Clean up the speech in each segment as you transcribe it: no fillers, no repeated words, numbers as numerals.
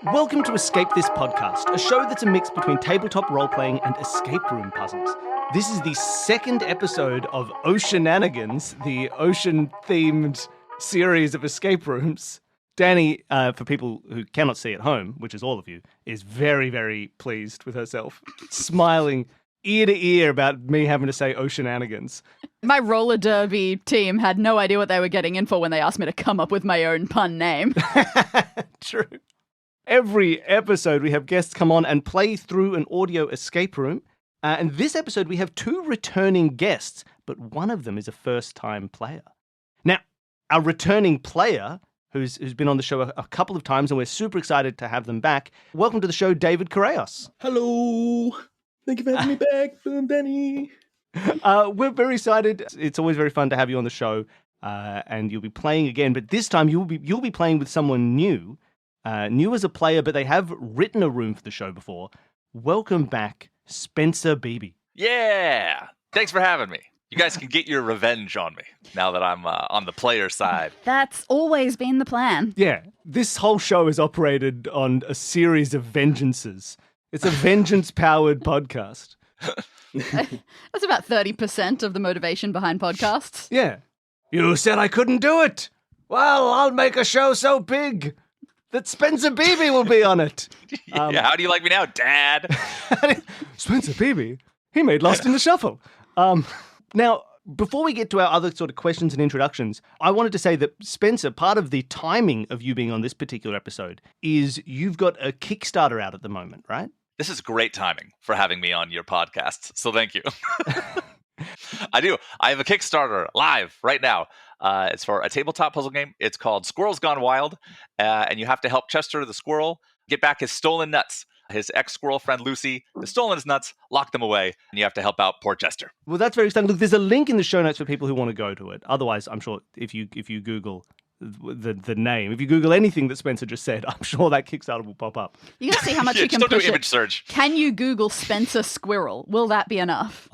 Welcome to Escape This Podcast, a show that's a mix between tabletop role-playing and escape room puzzles. This is the second episode of Oceananigans, the ocean-themed series of escape rooms. Danny, for people who cannot see at home, which is all of you, is very, very pleased with herself, smiling ear to ear about me having to say Oceananigans. My roller derby team had no idea what they were getting in for when they asked me to come up with my own pun name. True. Every episode, we have guests come on and play through an audio escape room. And this episode, we have two returning guests, but one of them is a first-time player. Now, our returning player, who's been on the show a couple of times, and we're super excited to have them back. Welcome to the show, David Correos. Hello. Thank you for having me back, Danny. We're very excited. It's always very fun to have you on the show, and you'll be playing again. But this time, you'll be playing with someone new. New as a player, but they have written a room for the show before. Welcome back, Spencer Beebe. Yeah! Thanks for having me. You guys can get your revenge on me now that I'm on the player side. That's always been the plan. Yeah, this whole show is operated on a series of vengeances. It's a vengeance-powered podcast. That's about 30% of the motivation behind podcasts. Yeah. You said I couldn't do it. Well, I'll make a show so big that Spencer Beebe will be on it. Yeah, how do you like me now, Dad? Spencer Beebe? He made Lost in the Shuffle. Now, before we get to our other sort of questions and introductions, I wanted to say that, Spencer, part of the timing of you being on this particular episode is you've got a Kickstarter out at the moment, right? This is great timing for having me on your podcast, so thank you. I do. I have a Kickstarter live right now. It's for a tabletop puzzle game. It's called Squirrels Gone Wild, and you have to help Chester the squirrel get back his stolen nuts. His ex-squirrel friend Lucy has stolen his nuts, locked them away, and you have to help out poor Chester. Well, that's very exciting. Look, there's a link in the show notes for people who want to go to it. Otherwise, I'm sure if you Google the name, if you Google anything that Spencer just said, I'm sure that Kickstarter will pop up. You gotta see how much Yeah, you can just don't push do image search. Can you Google Spencer Squirrel? Will that be enough?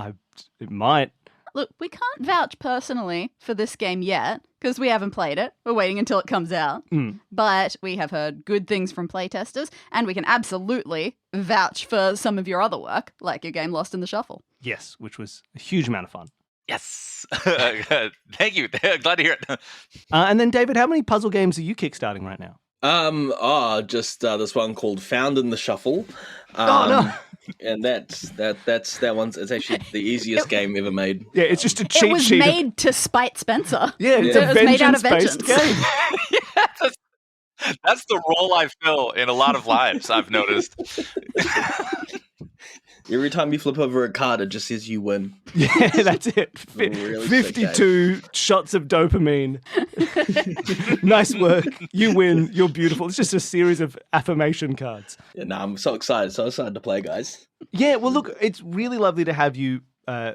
It might. Look, we can't vouch personally for this game yet, because we haven't played it. We're waiting until it comes out. But we have heard good things from playtesters, and we can absolutely vouch for some of your other work, like your game Lost in the Shuffle. Yes, which was a huge amount of fun. Yes. Thank you. Glad to hear it. And then, David, how many puzzle games are you kickstarting right now? Just this one called Found in the Shuffle. Oh, no. And that one's, it's actually the easiest game ever made. Yeah, it's just a cheat sheet. It was made to spite Spencer. Yeah, it's It a was made out of vengeance-based vengeance. game. That's the role I fill in a lot of lives, I've noticed. Every time you flip over a card, it just says you win. Yeah, that's it. Really 52 shots of dopamine. Nice work. You win. You're beautiful. It's just a series of affirmation cards. Yeah, I'm so excited to play, guys. Yeah, well, look, it's really lovely to have you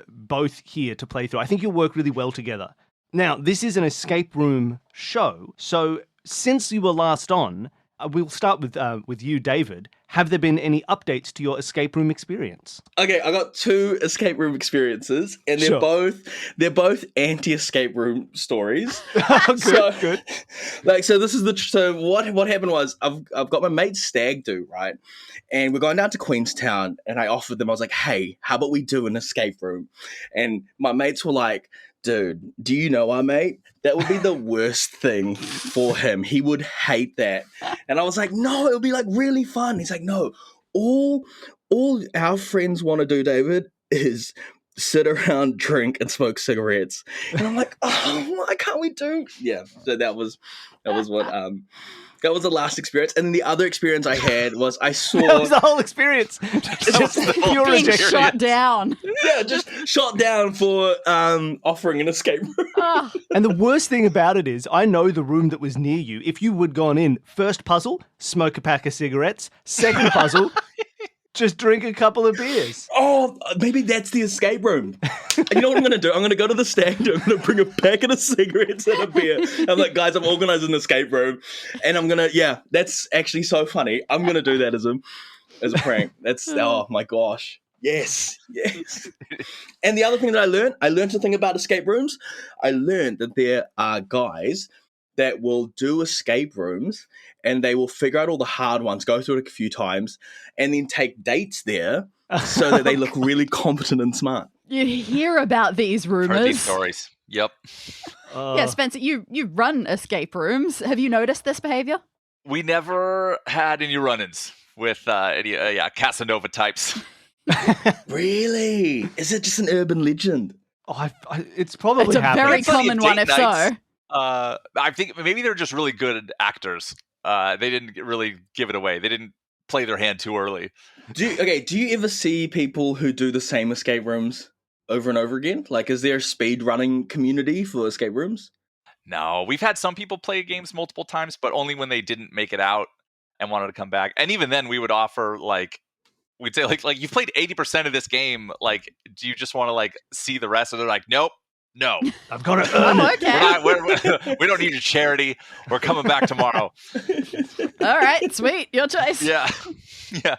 both here to play through. I think you'll work really well together. Now, this is an escape room show, so since you were last on, we'll start with you, David. Have there been any updates to your escape room experience? Okay, I got 2 escape room experiences, and they're both anti-escape room stories. Good. So this is so what happened was I've got my mate's stag do, right? And we're going down to Queenstown, and I offered them, I was like, hey, how about we do an escape room? And my mates were like, dude, do you know our mate? That would be the worst thing for him. He would hate that. And I was like, no, it'll be like really fun. He's like, no, all our friends want to do, David, is sit around, drink, and smoke cigarettes. And I'm like, oh, why can't we do? Yeah. So that was what that was the last experience. And then the other experience I had was I saw... That was the whole experience. Just pure Being rejection. shot down. Yeah, just shot down for offering an escape room. Oh, And the worst thing about it is, I know the room that was near you. If you would gone in, first puzzle, smoke a pack of cigarettes. Second puzzle, just drink a couple of beers. Oh, maybe that's the escape room. And you know what I'm going to do? I'm going to go to the stand. I'm going to bring a packet of cigarettes and a beer. I'm like, guys, I'm organizing an escape room. And I'm going to, yeah, that's actually so funny. I'm going to do that as a prank. That's, oh my gosh. Yes. And the other thing that I learned a thing about escape rooms. I learned that there are guys that will do escape rooms and they will figure out all the hard ones, go through it a few times, and then take dates there so that they look really competent and smart. You hear about these rumors. Heard these stories. Yep. Yeah, Spencer, you run escape rooms. Have you noticed this behavior? We never had any run-ins with any Casanova types. Really? Is it just an urban legend? It's probably It's a happened. very Plenty of common one, date if nights. so. I think maybe they're just really good actors. They didn't really give it away. They didn't play their hand too early. Do you ever see people who do the same escape rooms over and over again? Like, is there a speed running community for escape rooms? No, we've had some people play games multiple times, but only when they didn't make it out and wanted to come back. And even then, we would offer we'd say like you've played 80% of this game. Like, do you just want to see the rest? And they're like, nope, no, I've got to earn it. Okay. we don't need your charity. We're coming back tomorrow. All right, sweet. Your choice. Yeah, yeah.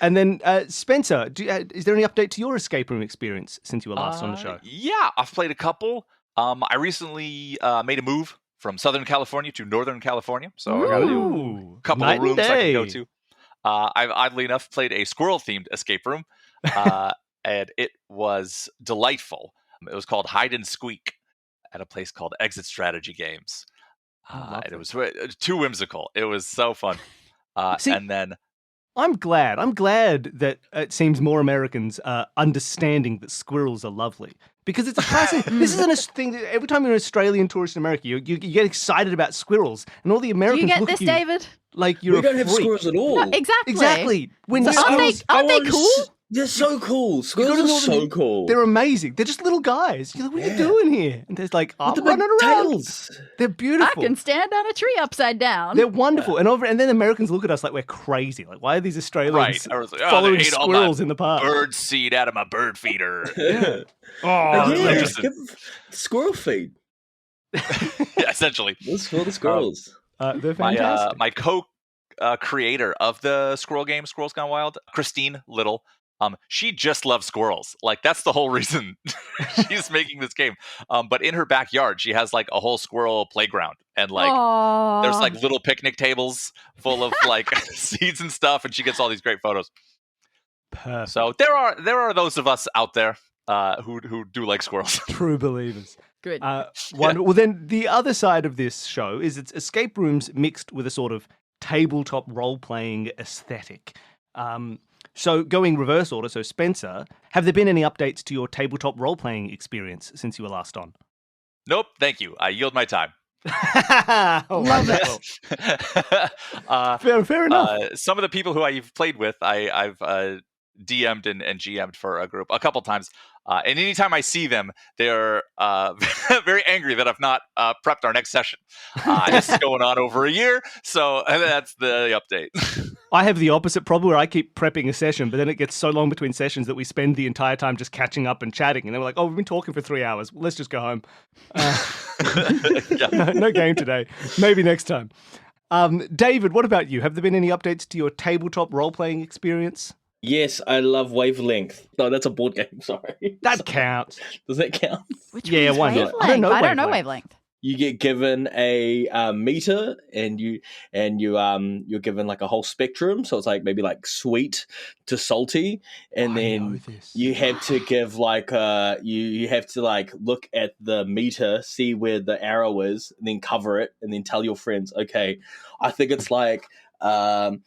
And then, Spencer, is there any update to your escape room experience since you were last on the show? Yeah, I've played a couple. I recently made a move from Southern California to Northern California, so I got a couple of rooms I can go to. I've oddly enough played a squirrel-themed escape room, and it was delightful. It was called Hide and Squeak at a place called Exit Strategy Games. And it was too whimsical. It was so fun. And then I'm glad that it seems more Americans are understanding that squirrels are lovely. Because it's a classic. This isn't a thing that every time you're an Australian tourist in America, you get excited about squirrels, and all the Americans Do you get look this, at you David? like you're We don't a have freak. squirrels at all. No, exactly. Exactly. When So you aren't they cool? They're so cool. Squirrels are so cool. They're amazing. They're just little guys. You're like, what are you doing here? And they're like, I'm With the big running around. tails. They're I beautiful. can stand on a tree upside down. They're wonderful. And then Americans look at us like we're crazy. Like, why are these Australians I was like, following they ate all squirrels my in the park? bird seed out of my bird feeder. Yeah. Oh, Yeah, just- give squirrel feed. Yeah, essentially. That's for the squirrels. they're fantastic. My co-creator of the squirrel game, Squirrels Gone Wild, Christine Little, she just loves squirrels. Like, that's the whole reason she's making this game. But in her backyard, she has a whole squirrel playground, and there's little picnic tables full of seeds and stuff, and she gets all these great photos. Perfect. So there are those of us out there who do like squirrels. True believers. Good. Wonderful. Well, then the other side of this show is it's escape rooms mixed with a sort of tabletop role-playing aesthetic. So going reverse order, so Spencer, have there been any updates to your tabletop role-playing experience since you were last on? Nope, thank you. I yield my time. Love it. Fair enough. Some of the people who I've played with, I've DM'd and GM'd for a group a couple times. And anytime I see them, they're very angry that I've not prepped our next session. This is going on over a year, so that's the update. I have the opposite problem where I keep prepping a session, but then it gets so long between sessions that we spend the entire time just catching up and chatting. And then we're like, oh, we've been talking for 3 hours. Let's just go home. No game today. Maybe next time. David, what about you? Have there been any updates to your tabletop role-playing experience? Yes, I love Wavelength. No, that's a board game. Sorry. That counts. Does that count? Which Yeah, one's why not? wavelength? I don't know I don't know wavelength. wavelength. You get given a meter, and you're given a whole spectrum. So it's maybe sweet to salty, and then you have to give you have to look at the meter, see where the arrow is, and then cover it, and then tell your friends, okay, I think it's a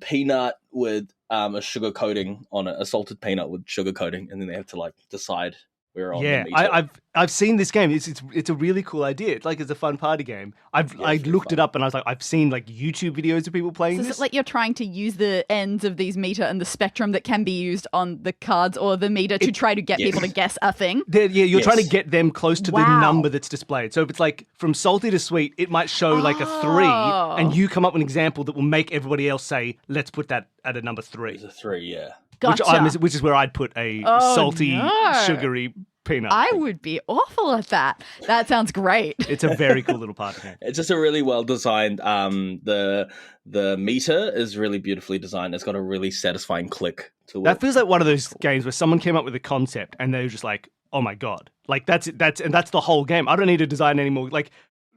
peanut with a sugar coating on it, a salted peanut with sugar coating, and then they have to decide where on the meter. I've seen this game. It's a really cool idea. It's a fun party game. I looked it up and I was like, I've seen YouTube videos of people playing So this. is it you're trying to use the ends of these meter and the spectrum that can be used on the cards or the meter to try to get people to guess a thing? You're trying to get them close to the Wow. number that's displayed. So if it's from salty to sweet, it might show a 3, Oh. and you come up with an example that will make everybody else say, let's put that at a number 3. It's a 3, yeah. Gotcha. Which is where I'd put a Oh, salty, no. sugary peanut. I would be awful at that. That sounds great. It's a very cool little party game. It's just a really well designed. The meter is really beautifully designed. It's got a really satisfying click to it. That feels like one of those games where someone came up with a concept and they were just like, "Oh my god!" That's the whole game. I don't need to design anymore.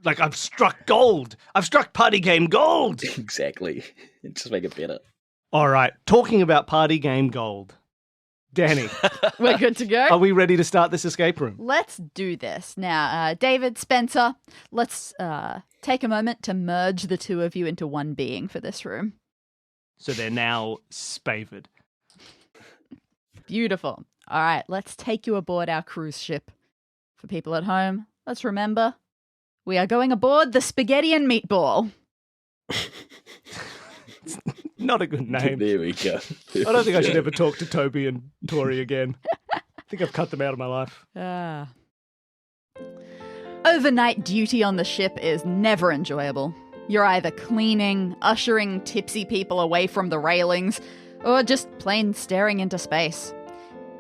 Like, I've struck gold. I've struck party game gold. Exactly. Just make it better. All right. Talking about party game gold. Danny, We're good to go. are we ready to start this escape room? Let's do this. Now, David, Spencer, let's take a moment to merge the two of you into one being for this room. So they're now spavored. Beautiful. All right, let's take you aboard our cruise ship. For people at home, let's remember, we are going aboard the Spaghetti and Meatball. Not a good name. There we go. I don't think I should ever talk to Toby and Tori again. I think I've cut them out of my life. Overnight duty on the ship is never enjoyable. You're either cleaning, ushering tipsy people away from the railings, or just plain staring into space.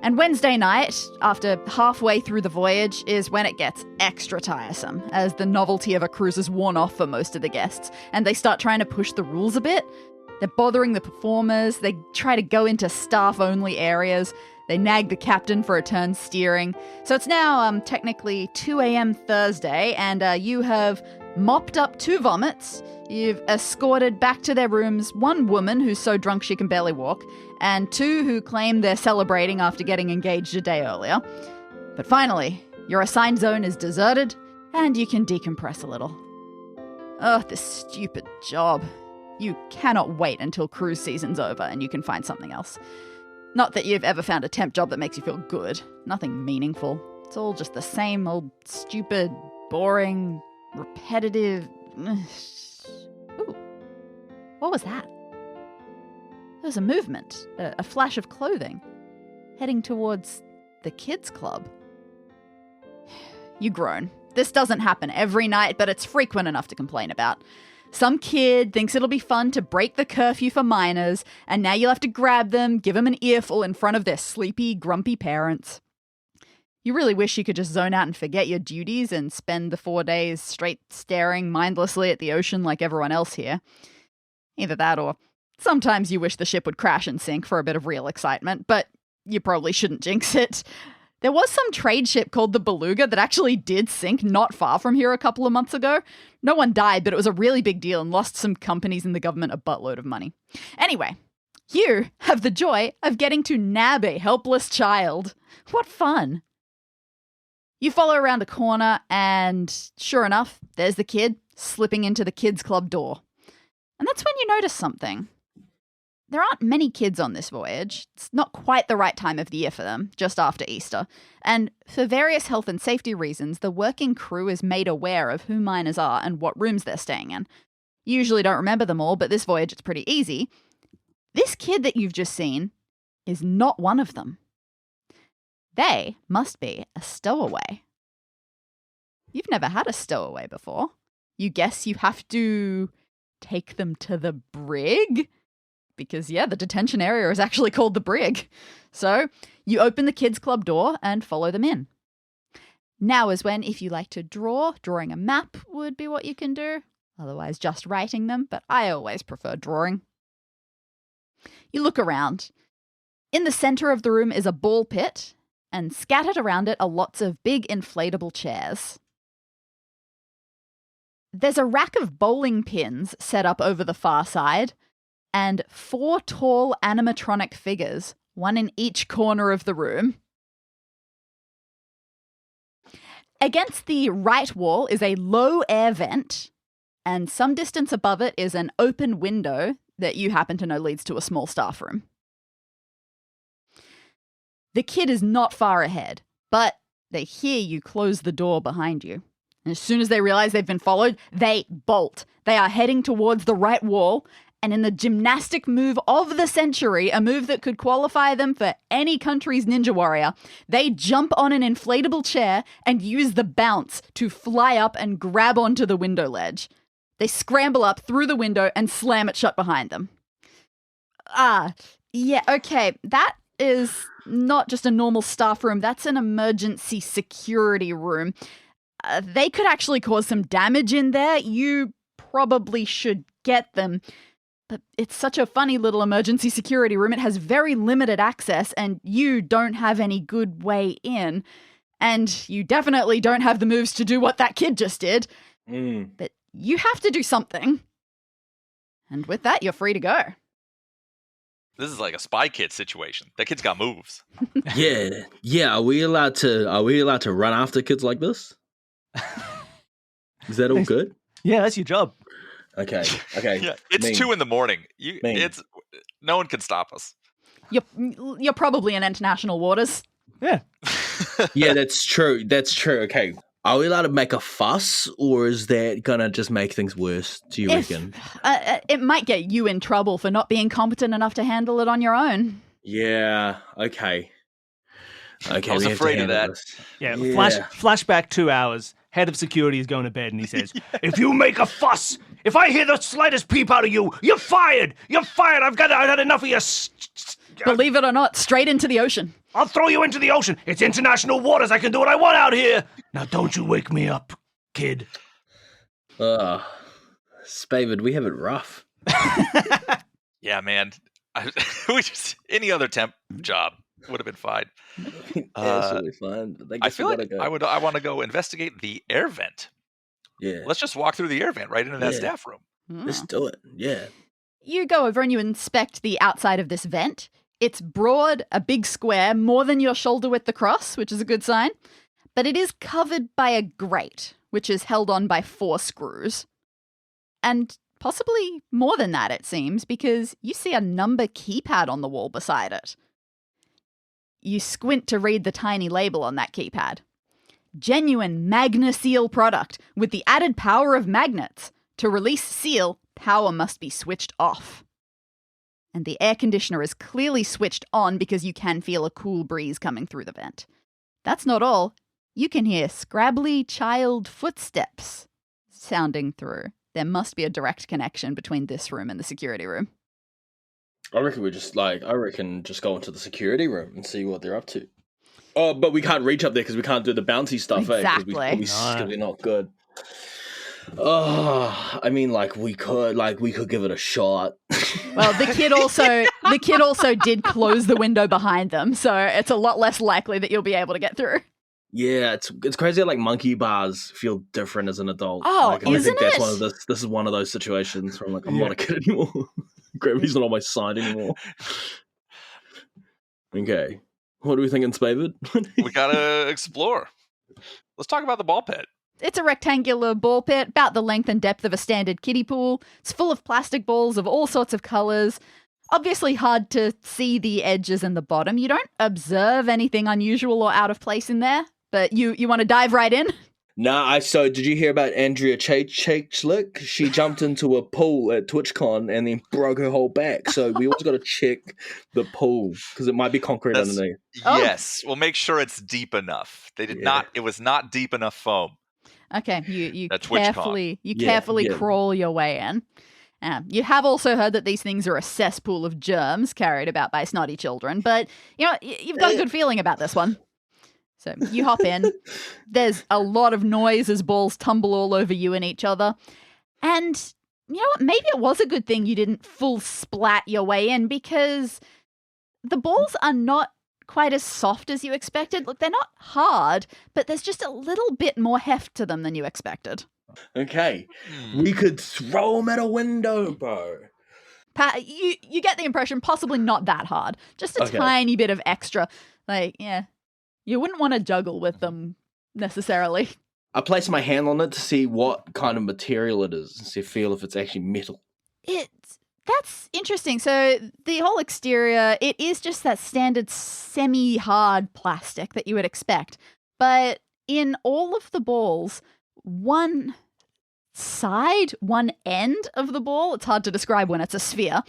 And Wednesday night, after halfway through the voyage, is when it gets extra tiresome, as the novelty of a cruise is worn off for most of the guests, and they start trying to push the rules a bit. They're bothering the performers, they try to go into staff-only areas, they nag the captain for a turn steering. So it's now technically 2 a.m. Thursday, and you have mopped up 2 vomits, you've escorted back to their rooms 1 woman who's so drunk she can barely walk, and 2 who claim they're celebrating after getting engaged a day earlier. But finally, your assigned zone is deserted, and you can decompress a little. Ugh, this stupid job. You cannot wait until cruise season's over and you can find something else. Not that you've ever found a temp job that makes you feel good. Nothing meaningful. It's all just the same old stupid, boring, repetitive... Ooh. What was that? There was a movement, a flash of clothing, heading towards the kids' club. You groan. This doesn't happen every night, but it's frequent enough to complain about. Some kid thinks it'll be fun to break the curfew for minors, and now you'll have to grab them, give them an earful in front of their sleepy, grumpy parents. You really wish you could just zone out and forget your duties and spend the 4 days straight staring mindlessly at the ocean like everyone else here. Either that or sometimes you wish the ship would crash and sink for a bit of real excitement, but you probably shouldn't jinx it. There was some trade ship called the Beluga that actually did sink not far from here a couple of months ago. No one died, but it was a really big deal and lost some companies in the government a buttload of money. Anyway, you have the joy of getting to nab a helpless child. What fun. You follow around a corner and, sure enough, there's the kid slipping into the kids' club door. And that's when you notice something. There aren't many kids on this voyage. It's not quite the right time of the year for them, just after Easter. And for various health and safety reasons, the working crew is made aware of who minors are and what rooms they're staying in. You usually don't remember them all, but this voyage it's pretty easy. This kid that you've just seen is not one of them. They must be a stowaway. You've never had a stowaway before. You guess you have to take them to the brig? Because, yeah, the detention area is actually called the brig. So you open the kids' club door and follow them in. Now is when, if you like to drawing a map would be what you can do. Otherwise, just writing them, but I always prefer drawing. You look around. In the center of the room is a ball pit, and scattered around it are lots of big inflatable chairs. There's a rack of bowling pins set up over the far side, and 4 tall animatronic figures, one in each corner of the room. Against the right wall is a low air vent, and some distance above it is an open window that you happen to know leads to a small staff room. The kid is not far ahead, but they hear you close the door behind you. And as soon as they realize they've been followed, they bolt. They are heading towards the right wall, and in the gymnastic move of the century, a move that could qualify them for any country's ninja warrior, they jump on an inflatable chair and use the bounce to fly up and grab onto the window ledge. They scramble up through the window and slam it shut behind them. Yeah, okay, that is not just a normal staff room, that's an emergency security room. They could actually cause some damage in there. You probably should get them. But it's such a funny little emergency security room. It has very limited access, and you don't have any good way in. And you definitely don't have the moves to do what that kid just did. But you have to do something. And with that, you're free to go. This is like a Spy Kid situation. That kid's got moves. Yeah. Are we allowed to run after kids like this? Is that all good? Yeah, that's your job. Okay. Yeah, it's 2 a.m. No one can stop us. You're probably in international waters. Yeah. Yeah, that's true. Okay. Are we allowed to make a fuss, or is that gonna just make things worse, do you reckon? It might get you in trouble for not being competent enough to handle it on your own. Yeah, okay. I was afraid of that. Yeah. Flashback 2 hours. Head of security is going to bed and he says, if you make a fuss, if I hear the slightest peep out of you, you're fired. You're fired. I've had enough of your... Believe it or not, straight into the ocean. I'll throw you into the ocean. It's international waters. I can do what I want out here. Now don't you wake me up, kid. Spavid, we have it rough. Yeah, man. Any other temp job would have been fine. Absolutely fine. I feel like I want to go investigate the air vent. Yeah. Let's just walk through the air vent right into that staff room. Let's do it. Yeah. You go over and you inspect the outside of this vent. It's broad, a big square, more than your shoulder width across, which is a good sign. But it is covered by a grate, which is held on by 4 screws. And possibly more than that, it seems, because you see a number keypad on the wall beside it. You squint to read the tiny label on that keypad. Genuine Magna Seal product with the added power of magnets. To release seal, power must be switched off. And the air conditioner is clearly switched on because you can feel a cool breeze coming through the vent. That's not all. You can hear scrabbly child footsteps sounding through. There must be a direct connection between this room and the security room. I reckon just go into the security room and see what they're up to. Oh, but we can't reach up there because we can't do the bouncy stuff, Exactly. Because we're not good. Oh, I mean, we could give it a shot. Well, the kid also did close the window behind them, so it's a lot less likely that you'll be able to get through. Yeah, it's crazy how monkey bars feel different as an adult. Oh, I isn't think it? This is one of those situations where I'm not a kid anymore. Gravity's not on my side anymore. Okay. What are we thinking, Spavid? We gotta explore. Let's talk about the ball pit. It's a rectangular ball pit, about the length and depth of a standard kiddie pool. It's full of plastic balls of all sorts of colours. Obviously hard to see the edges and the bottom. You don't observe anything unusual or out of place in there, but you want to dive right in? Nah, did you hear about Andrea Chachlik? She jumped into a pool at TwitchCon and then broke her whole back. So we always got to check the pool because it might be concrete underneath. Yes, we'll make sure it's deep enough. It was not deep enough foam. Okay, you carefully Yeah. crawl your way in. You have also heard that these things are a cesspool of germs carried about by snotty children, but you've got a good feeling about this one. So you hop in. There's a lot of noise as balls tumble all over you and each other. And you know what? Maybe it was a good thing you didn't full splat your way in because the balls are not quite as soft as you expected. Look, they're not hard, but there's just a little bit more heft to them than you expected. Okay. We could throw them at a window, bro. You get the impression possibly not that hard. Just a tiny bit of extra. You wouldn't want to juggle with them necessarily. I place my hand on it to see what kind of material it is and feel if it's actually metal. That's interesting. So the whole exterior, it is just that standard semi-hard plastic that you would expect. But in all of the balls, one end of the ball, it's hard to describe when it's a sphere,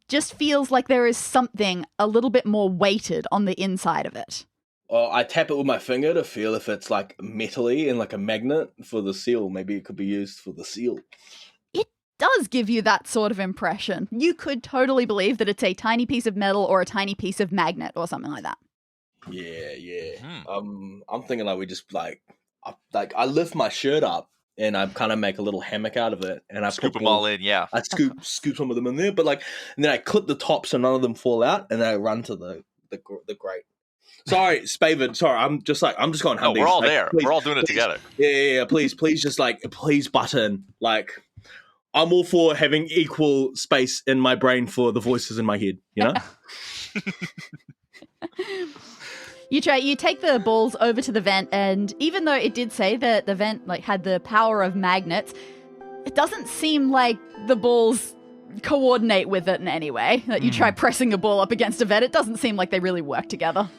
just feels like there is something a little bit more weighted on the inside of it. I tap it with my finger to feel if it's metally and a magnet for the seal. Maybe it could be used for the seal. It does give you that sort of impression. You could totally believe that it's a tiny piece of metal or a tiny piece of magnet or something like that. Yeah. I'm thinking we just I lift my shirt up and I kind of make a little hammock out of it and I scoop them all in. Yeah, I scoop some of them in there, but and then I clip the top so none of them fall out and then I run to the grate. Sorry, Spaven. Sorry, I'm just going. No, we're all there. Please, we're all doing it please. together. Yeah. Please, just please button. I'm all for having equal space in my brain for the voices in my head. You know. You take the balls over to the vent, and even though it did say that the vent had the power of magnets, it doesn't seem like the balls coordinate with it in any way. That you try pressing a ball up against a vent, it doesn't seem like they really work together.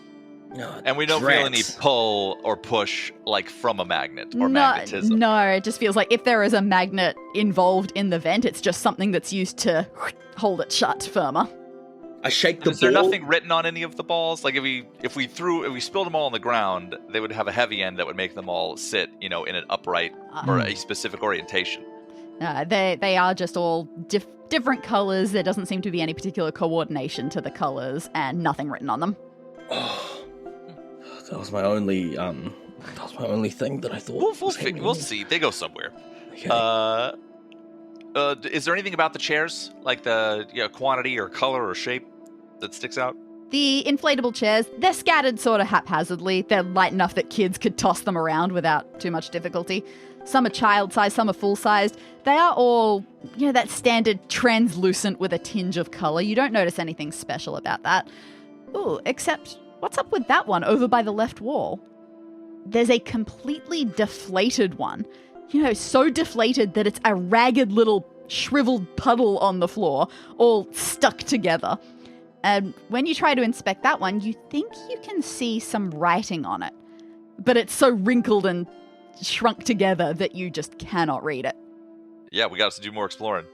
And we don't feel any pull or push from a magnet or magnetism. No, it just feels like if there is a magnet involved in the vent, it's just something that's used to hold it shut firmer. I shake the ball. Is there nothing written on any of the balls? Like if we spilled them all on the ground, they would have a heavy end that would make them all sit, in an upright or a specific orientation. They are just all different colors. There doesn't seem to be any particular coordination to the colors, and nothing written on them. Oh, that was my only thing that I thought. We'll see. They go somewhere. Okay. Is there anything about the chairs, like the quantity or color or shape, that sticks out? The inflatable chairs, they're scattered sort of haphazardly. They're light enough that kids could toss them around without too much difficulty. Some are child-sized, some are full-sized. They are all, that standard translucent with a tinge of color. You don't notice anything special about that. Ooh, except, what's up with that one over by the left wall? There's a completely deflated one. So deflated that it's a ragged little shriveled puddle on the floor, all stuck together. And when you try to inspect that one, you think you can see some writing on it. But it's so wrinkled and shrunk together that you just cannot read it. Yeah, we got to do more exploring.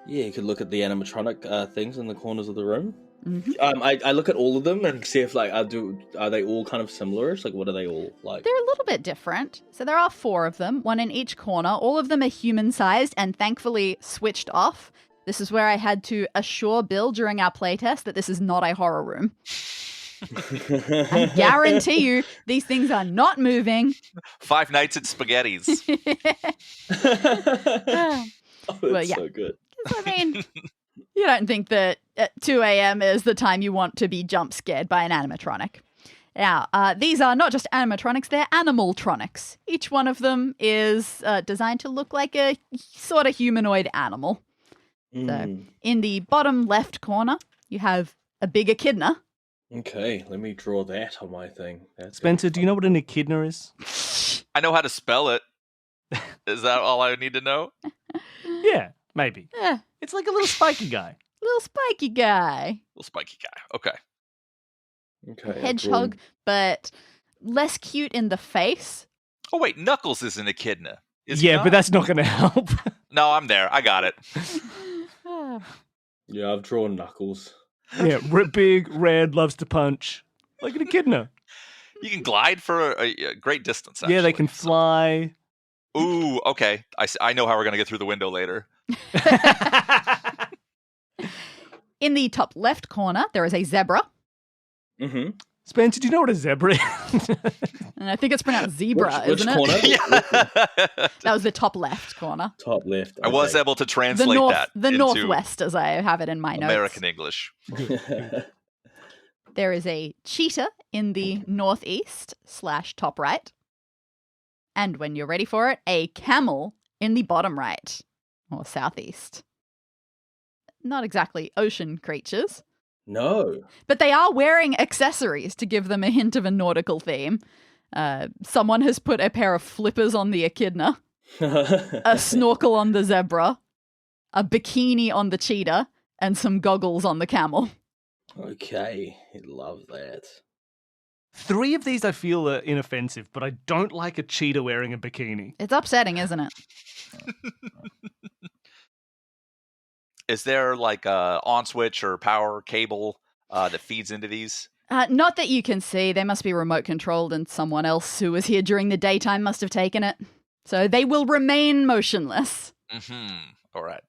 Yeah, you could look at the animatronic things in the corners of the room. Mm-hmm. I look at all of them and see if are they all kind of similar-ish? What are they all like? They're a little bit different. So there are 4 of them, one in each corner. All of them are human-sized and thankfully switched off. This is where I had to assure Bill during our playtest that this is not a horror room. I guarantee you these things are not moving. 5 Nights at Spaghetti's. That's so good. I mean, you don't think that at 2 a.m. is the time you want to be jump scared by an animatronic. Now, these are not just animatronics, they're animaltronics. Each one of them is designed to look like a sort of humanoid animal. So, in the bottom left corner, you have a big echidna. Okay, let me draw that on my thing. Spencer, do you know what an echidna is? I know how to spell it. Is that all I need to know? Yeah, maybe. Yeah. It's like a little spiky guy. Little spiky guy. Little spiky guy. Okay. Okay. Hedgehog, but less cute in the face. Oh, wait. Knuckles is an echidna. Is he Yeah, not? but that's not going to help. No, I'm there. I got it. Yeah, I've drawn Knuckles. Yeah, big, red, loves to punch. Like an echidna. You can glide for a great distance, actually. Yeah, they can fly. Ooh, okay. I know how we're going to get through the window later. In the top left corner, there is a zebra. Mm-hmm. Spencer, do you know what a zebra is? And I think it's pronounced zebra, Which isn't corner? it? That was the top left corner. Top left. I was able to translate The into northwest, as I have it in my notes. American English. There is a cheetah in the northeast / top right. And when you're ready for it, a camel in the bottom right or southeast. Not exactly ocean creatures. No. But they are wearing accessories to give them a hint of a nautical theme. Someone has put a pair of flippers on the echidna, a snorkel on the zebra, a bikini on the cheetah, and some goggles on the camel. Okay, I love that. 3 of these I feel are inoffensive, but I don't like a cheetah wearing a bikini. It's upsetting, isn't it? Is there like a on switch or power cable that feeds into these? Not that you can see. They must be remote controlled, and someone else who was here during the daytime must have taken it. So they will remain motionless. Mm-hmm. All right.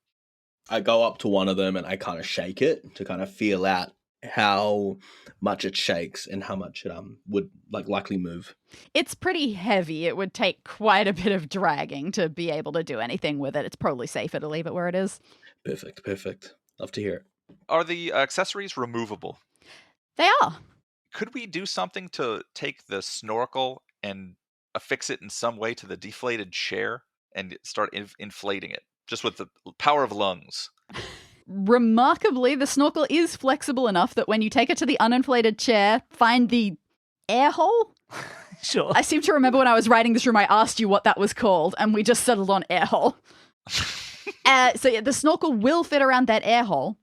I go up to one of them and I kind of shake it to kind of feel out how much it shakes and how much it would likely move. It's pretty heavy. It would take quite a bit of dragging to be able to do anything with it. It's probably safer to leave it where it is. Perfect. Love to hear it. Are the accessories removable? They are. could we do something to take the snorkel and affix it in some way to the deflated chair and start inflating it, just with the power of lungs? Remarkably, the snorkel is flexible enough that when you take it to the uninflated chair, find the air hole. Sure. I seem to remember when I was writing this room, I asked you what that was called, and we just settled on air hole. So yeah, the snorkel will fit around that air hole.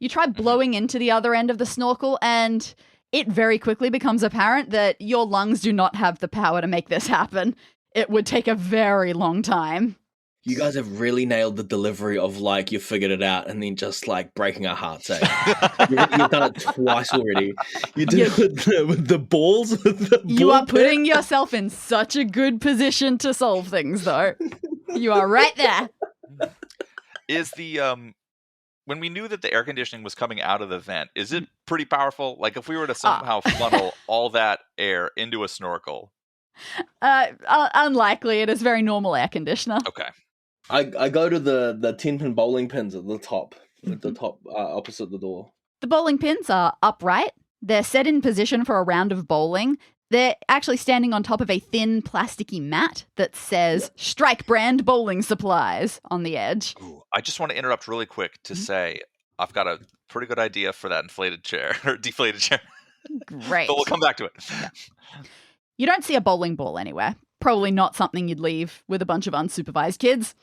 You try blowing into the other end of the snorkel, and it very quickly becomes apparent that your lungs do not have the power to make this happen. It would take a very long time. You guys have really nailed the delivery of like you figured it out and then just like breaking our hearts. Eh? You've done it twice already. You did it with the balls. You are putting yourself in such a good position to solve things, though. You are right there. Is the when we knew that the air conditioning was coming out of the vent, is it pretty powerful? Like if we were to somehow funnel all that air into a snorkel? Unlikely. It is very normal air conditioner. Okay. I go to the 10-pin bowling pins at the top, opposite the door. The bowling pins are upright. They're set in position for a round of bowling. They're actually standing on top of a thin plasticky mat that says Strike Brand Bowling Supplies on the edge. Ooh, I just want to interrupt really quick to say I've got a pretty good idea for that inflated chair or deflated chair. Great. But we'll come back to it. You don't see a bowling ball anywhere. Probably not something you'd leave with a bunch of unsupervised kids.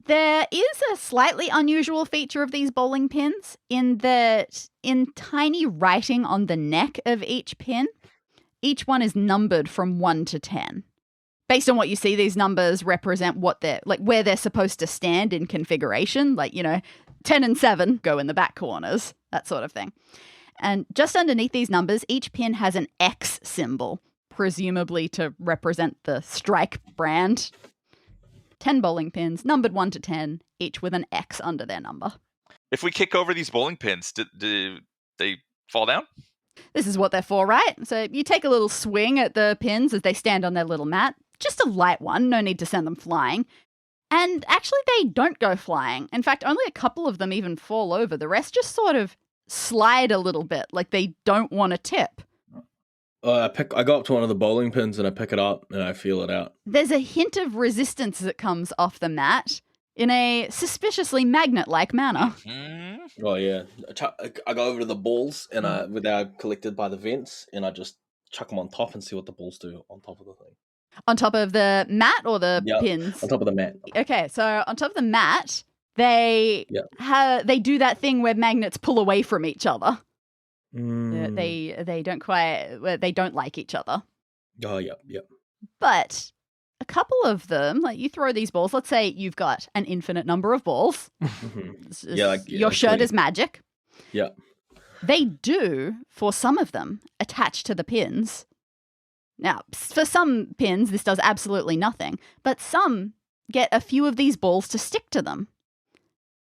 There is a slightly unusual feature of these bowling pins in that in tiny writing on the neck of each pin, each one is numbered from 1 to 10. Based on what you see, these numbers represent what they're like, where they're supposed to stand in configuration. Like, 10 and 7 go in the back corners, that sort of thing. And just underneath these numbers, each pin has an X symbol, presumably to represent the Strike brand. 10 bowling pins, numbered 1 to 10, each with an X under their number. If we kick over these bowling pins, do they fall down? This is what they're for, right? So you take a little swing at the pins as they stand on their little mat. Just a light one, no need to send them flying. And actually they don't go flying. In fact, only a couple of them even fall over. The rest just sort of slide a little bit, like they don't want to tip. I go up to one of the bowling pins and I pick it up and I feel it out. There's a hint of resistance that comes off the mat in a suspiciously magnet-like manner. Oh yeah, I go over to the balls and they're collected by the vents and I just chuck them on top and see what the balls do on top of the thing. On top of the mat or the pins? On top of the mat. Okay, so on top of the mat, they do that thing where magnets pull away from each other. They don't like each other. Oh yeah. But a couple of them, like you throw these balls, let's say you've got an infinite number of balls. Your shirt is magic. Yeah. They do, for some of them, attach to the pins. Now, for some pins, this does absolutely nothing, but some get a few of these balls to stick to them.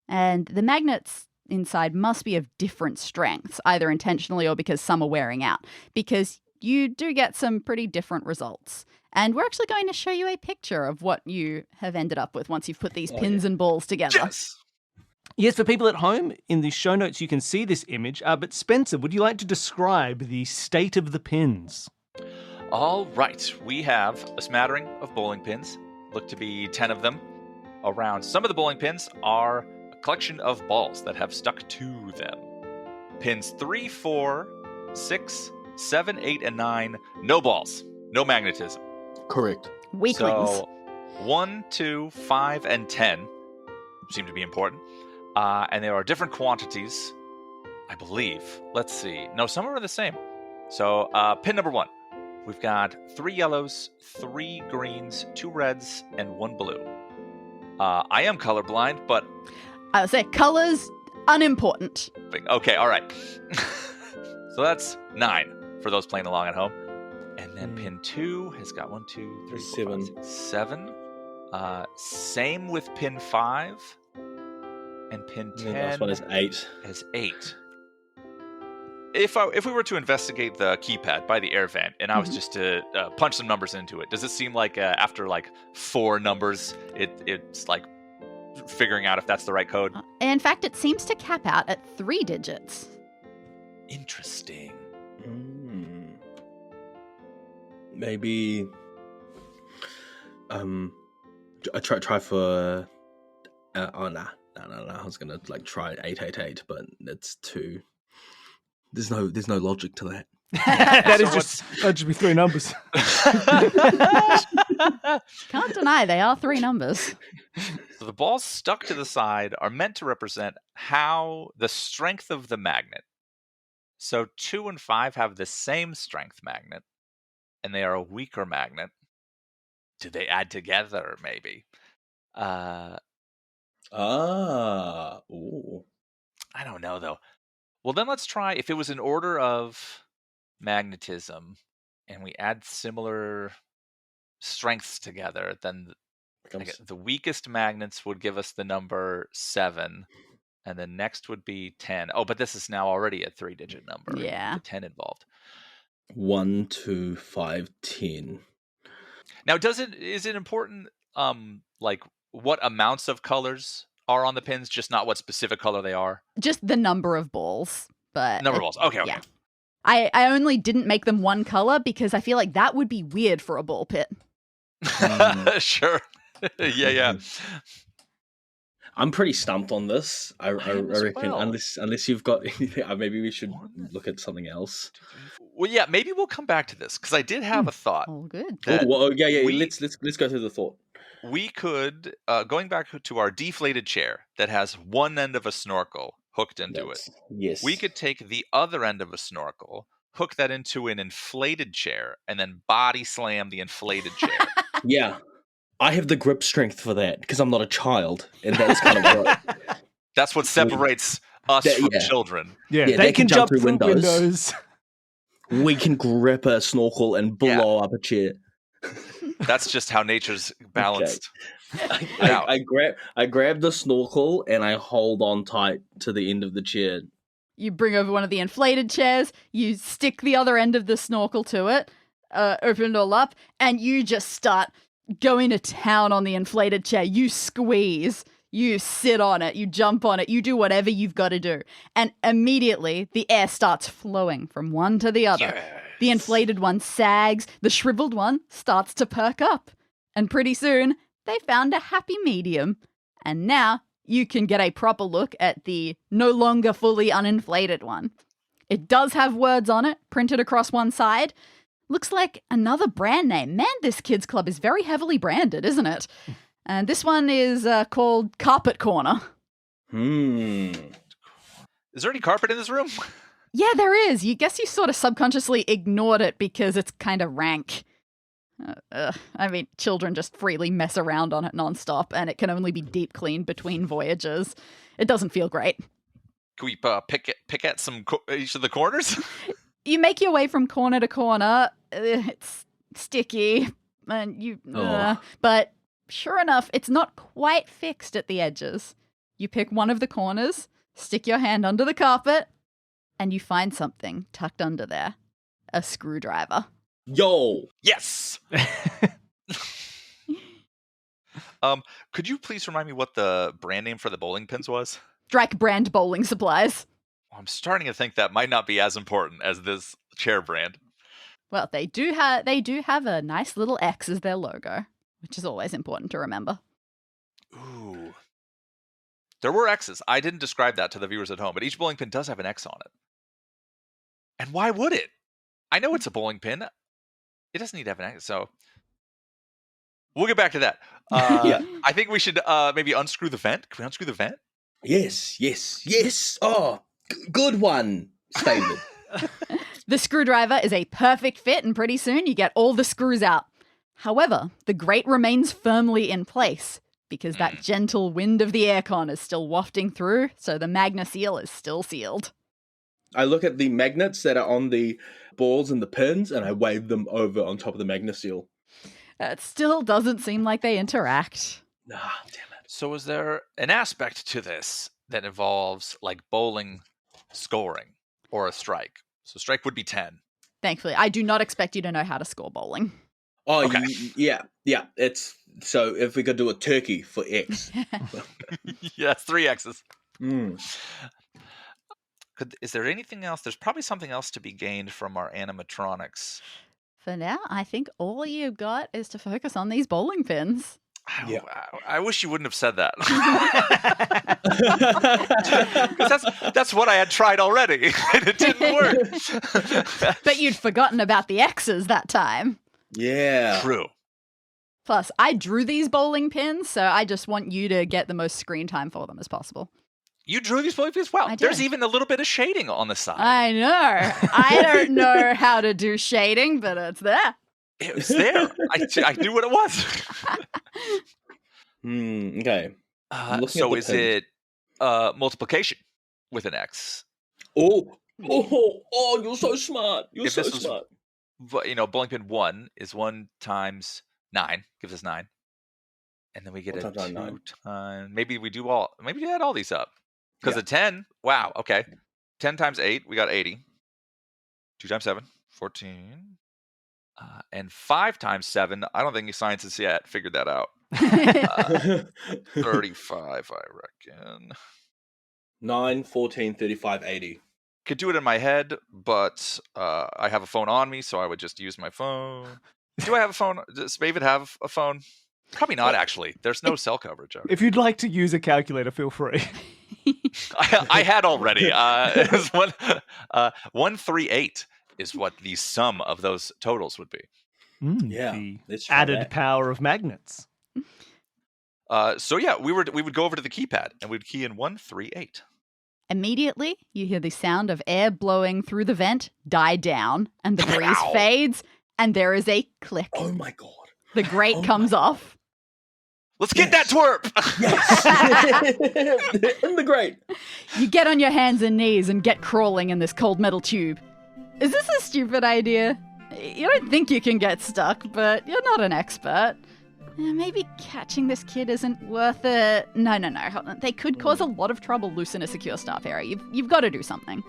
And the magnets inside must be of different strengths, either intentionally or because some are wearing out, because you do get some pretty different results. And we're actually going to show you a picture of what you have ended up with once you've put these pins and balls together. Yes, for people at home, in the show notes you can see this image. But Spencer, would you like to describe the state of the pins? All right. We have a smattering of bowling pins. Look to be 10 of them. Around some of the bowling pins are a collection of balls that have stuck to them. Pins 3, 4, 6, 7, 8, and 9, no balls. No magnetism. Correct. Weaklings. So 1, 2, 5, and 10 seem to be important. And there are different quantities, I believe. Let's see. No, some are the same. So pin number 1. We've got 3 yellows, 3 greens, 2 reds, and 1 blue. I am colorblind, but... I would say colors, unimportant. Okay, all right. So that's 9 for those playing along at home. And then pin 2 has got 1, 2, 3, 4, 5, 6, 7. Same with pin 5. And pin 10 the last one is 8. Has 8. If we were to investigate the keypad by the air vent, and I was just to punch some numbers into it, does it seem like after like 4 numbers, it's like figuring out if that's the right code? In fact, it seems to cap out at 3 digits. Interesting. Maybe I try for no. I was gonna like try 888, but it's too. There's no logic to that. That'd just be 3 numbers. Can't deny they are 3 numbers. So the balls stuck to the side are meant to represent how the strength of the magnet. So 2 and 5 have the same strength magnet, and they are a weaker magnet. Do they add together, maybe? Ooh. I don't know, though. Well, then let's try, if it was an order of magnetism, and we add similar strengths together, then the weakest magnets would give us the number 7, and the next would be 10. Oh, but this is now already a 3-digit number. Yeah. With the 10 involved. 1, 2, 5, 10. Now, is it important, like what amounts of colors are on the pins, just not what specific color they are? Just the number of balls, but Number of balls. Okay. Yeah. I only didn't make them one color because I feel like that would be weird for a ball pit. Sure. Yeah. I'm pretty stumped on this. I reckon well. unless you've got anything, maybe we should look at something else. Well, yeah, maybe we'll come back to this because I did have a thought. Oh, good. that Yeah. we- Let's go through the thought. We could, going back to our deflated chair that has one end of a snorkel hooked into it. Yes. We could take the other end of a snorkel, hook that into an inflated chair, and then body slam the inflated chair. Yeah. I have the grip strength for that because I'm not a child, and that's kind of what. That's what separates us from children. Yeah, Yeah, they can jump through windows. We can grip a snorkel and blow up a chair. That's just how nature's balanced. I grab the snorkel and I hold on tight to the end of the chair. You bring over one of the inflated chairs, you stick the other end of the snorkel to it, open it all up, and you just start going to town on the inflated chair. You squeeze, you sit on it, you jump on it, you do whatever you've got to do. And immediately the air starts flowing from one to the other. Yes. The inflated one sags, the shriveled one starts to perk up. And pretty soon, they found a happy medium. And now you can get a proper look at the no longer fully uninflated one. It does have words on it, printed across one side. Looks like another brand name. Man, this kids' club is very heavily branded, isn't it? And this one is called Carpet Corner. Hmm. Is there any carpet in this room? Yeah, there is. You guess you sort of subconsciously ignored it because it's kind of rank. I mean, children just freely mess around on it nonstop, and it can only be deep cleaned between voyages. It doesn't feel great. Can we pick at some each of the corners? You make your way from corner to corner. It's sticky, and but sure enough, it's not quite fixed at the edges. You pick one of the corners, stick your hand under the carpet, and you find something tucked under there. A screwdriver. Yo! Yes! Could you please remind me what the brand name for the bowling pins was? Drake brand bowling supplies. I'm starting to think that might not be as important as this chair brand. Well, they do have a nice little X as their logo, which is always important to remember. Ooh. There were X's. I didn't describe that to the viewers at home, but each bowling pin does have an X on it. And why would it? I know it's a bowling pin. It doesn't need to have an X, so we'll get back to that. Yeah. I think we should maybe unscrew the vent. Can we unscrew the vent? Yes. Oh, good one, David. The screwdriver is a perfect fit, and pretty soon you get all the screws out. However, the grate remains firmly in place because that gentle wind of the aircon is still wafting through, so the magna seal is still sealed. I look at the magnets that are on the balls and the pins, and I wave them over on top of the magna seal. It still doesn't seem like they interact. Ah, damn it. So is there an aspect to this that involves like bowling scoring or a strike? So strike would be 10. Thankfully, I do not expect you to know how to score bowling. Oh, Okay. yeah. It's so if we could do a turkey for X. Yeah, it's 3 X's. Mm. Is there anything else? There's probably something else to be gained from our animatronics. For now, I think all you've got is to focus on these bowling pins. Yeah. I wish you wouldn't have said that. Because that's what I had tried already, and it didn't work. But you'd forgotten about the X's that time. Yeah. True. Plus, I drew these bowling pins, so I just want you to get the most screen time for them as possible. You drew these bowling pins? Wow. I did. There's even a little bit of shading on the side. I know. I don't know how to do shading, but it's there. It was there. I knew what it was. Okay. So is it multiplication with an X? Oh, you're so smart. You're If so this was- smart. But, bowling pin 1 is 1 times 9, gives us 9. And then we get 1 a times 2 9, 9. times, maybe we add all these up. Because a 10, wow, okay. 10 times 8, we got 80. 2 times 7, 14. And 5 times 7, I don't think any science has yet figured that out. 35, I reckon. 9, 14, 35, 80. Could do it in my head, but I have a phone on me, so I would just use my phone. Do I have a phone? Does David have a phone? Probably not, actually. There's no cell coverage. If you'd like to use a calculator, feel free. I had already. It was 138 is what the sum of those totals would be. Yeah, The let's try added that. power of magnets. So yeah, we would go over to the keypad and we'd key in 138. Immediately, you hear the sound of air blowing through the vent die down, and the breeze Ow. fades, and there is a click. Oh my god. The grate Oh comes my- off. Let's get that twerp. Yes. In the grate. You get on your hands and knees and get crawling in this cold metal tube. Is this a stupid idea? You don't think you can get stuck, but you're not an expert. Maybe catching this kid isn't worth it. No. Hold on. They could cause a lot of trouble loose in a secure staff area. You've got to do something.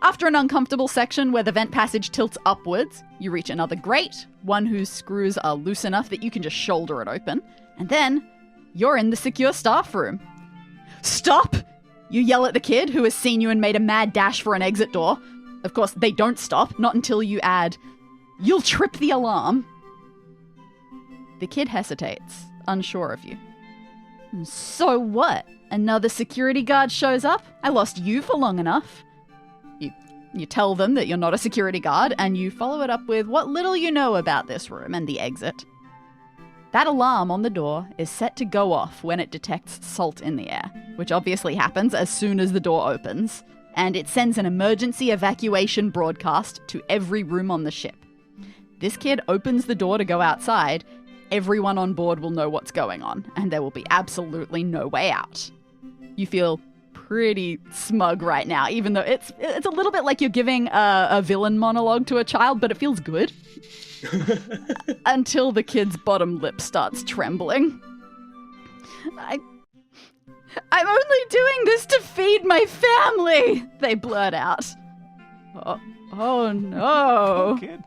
After an uncomfortable section where the vent passage tilts upwards, you reach another grate, one whose screws are loose enough that you can just shoulder it open. And then you're in the secure staff room. Stop! You yell at the kid who has seen you and made a mad dash for an exit door. Of course, they don't stop, not until you add, "You'll trip the alarm." The kid hesitates, unsure of you. So what? Another security guard shows up? I lost you for long enough. You tell them that you're not a security guard, and you follow it up with what little you know about this room and the exit. That alarm on the door is set to go off when it detects salt in the air, which obviously happens as soon as the door opens, and it sends an emergency evacuation broadcast to every room on the ship. This kid opens the door to go outside. Everyone on board will know what's going on, and there will be absolutely no way out. You feel pretty smug right now, even though it's a little bit like you're giving a villain monologue to a child, but it feels good. Until the kid's bottom lip starts trembling. I'm only doing this to feed my family, they blurt out. Oh no. Poor kid.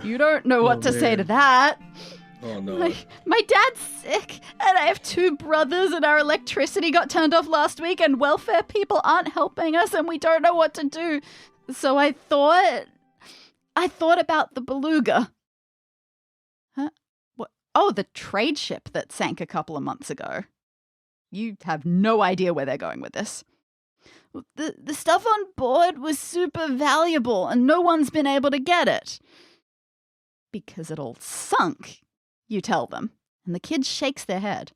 You don't know what to say to that. Oh no. My dad's sick, and I have 2 brothers, and our electricity got turned off last week, and welfare people aren't helping us, and we don't know what to do. So I thought about the beluga. Huh? What? Oh, the trade ship that sank a couple of months ago. You have no idea where they're going with this. The stuff on board was super valuable, and no one's been able to get it. Because it all sunk, you tell them. And the kid shakes their head.